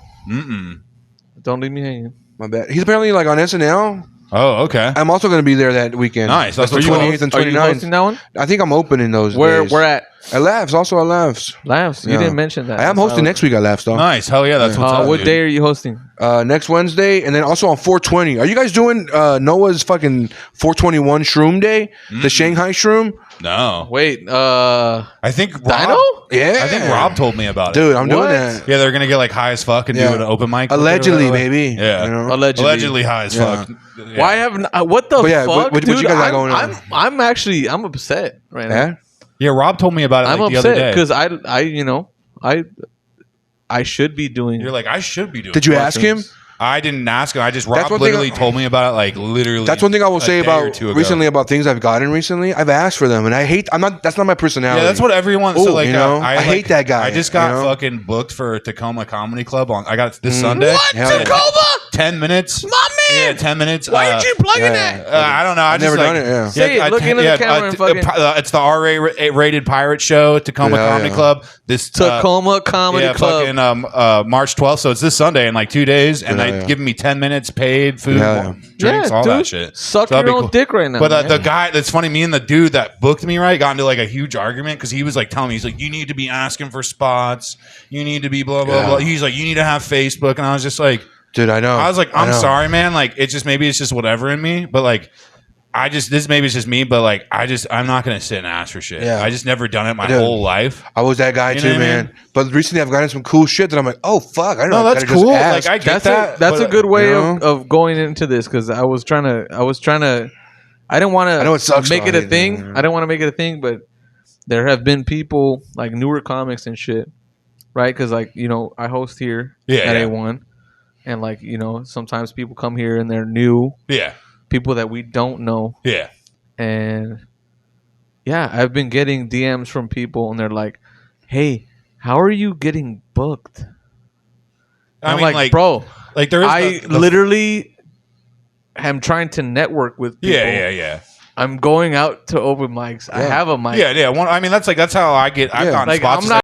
Don't leave me hanging. My bad. He's apparently like on SNL. Oh, okay. I'm also going to be there that weekend. Nice. That's the Are you 28th and Are you 29th. hosting that one? I think I'm opening those Where days. we're at At Laughs. Also at Laughs. Laughs. You Yeah. didn't mention that. I am hosting next week at Laughs, though. Nice. Hell yeah. That's what's up. What dude. day are you hosting? Next Wednesday, and then also on 420. Are you guys doing Noah's fucking 421 Shroom Day? The Shanghai Shroom? No. Wait, I think Rob. Dino? Yeah. I think Rob told me about it. Dude, I'm doing What? that. Yeah, they're gonna get like high as fuck and Yeah. do an open mic. Allegedly, Whatever. baby. Yeah. You know? allegedly. High as Yeah. fuck. Yeah. Why haven't what the But yeah, fuck, what dude? you guys got going on? I'm actually upset right now. Yeah? Yeah, Rob told me about it I'm like the other upset day. because I should be doing. You're like, I should be doing. Did you ask him? mushrooms. I didn't ask him. That's Rob one thing literally told me about it. Like literally. That's one thing I will say a day or about two ago. recently about things I've gotten recently. I've asked for them, and that's not my personality. Yeah, that's what everyone. Ooh, So like, you know? I I hate that guy, I just got you know? fucking booked for Tacoma Comedy Club. I got it this Sunday. What? Hell yeah. Tacoma? 10 minutes. My man. Yeah, 10 minutes. Why aren't you plugging yeah. that? I don't know. I I've just never like, done it, yeah. Say it, look into the camera and fucking- it's the R-rated pirate show at Tacoma Yeah, Comedy yeah. Club. This Tacoma Comedy Club. fucking March 12th. So it's this Sunday in like 2 days, and Yeah, they yeah. giving me 10 minutes paid food, Yeah, drinks, Yeah, all dude. that shit. Suck So that'd your be own cool. dick right now. But man. the guy, that's funny. Me and the dude that booked me got into like a huge argument because he was like telling me, he's like, you need to be asking for spots. You need to be blah blah Yeah. blah. He's like, you need to have Facebook, and I was just like. Dude, I know. I was like, I I'm know. sorry, man. Like, it's just maybe it's just whatever in me, but like, maybe it's just me, but like, I'm not gonna sit and ask for shit. Yeah. I just never done it my Dude. whole life. I was that guy You know too, what I man. mean? But recently I've gotten some cool shit that I'm like, oh fuck, I don't know. No, that's cool. Like, I get that. That's but, a good way you know? of going into this because I was trying to. I didn't want I know it to sucks, make though, it a I mean, thing. yeah. I didn't want to make it a thing, but there have been people like newer comics and shit, right? Because like I host here Yeah, at yeah. A1, and like sometimes people come here and they're new, Yeah, people that we don't know, yeah. and yeah, I've been getting DMs from people and they're like, "Hey, how are you getting booked?" I I'm mean, like, bro, like there is. I literally am trying to network with people. Yeah. I'm going out to open mics. I have a mic. Yeah. I mean, that's how I get. I've Yeah. gotten Like, spots. I'm not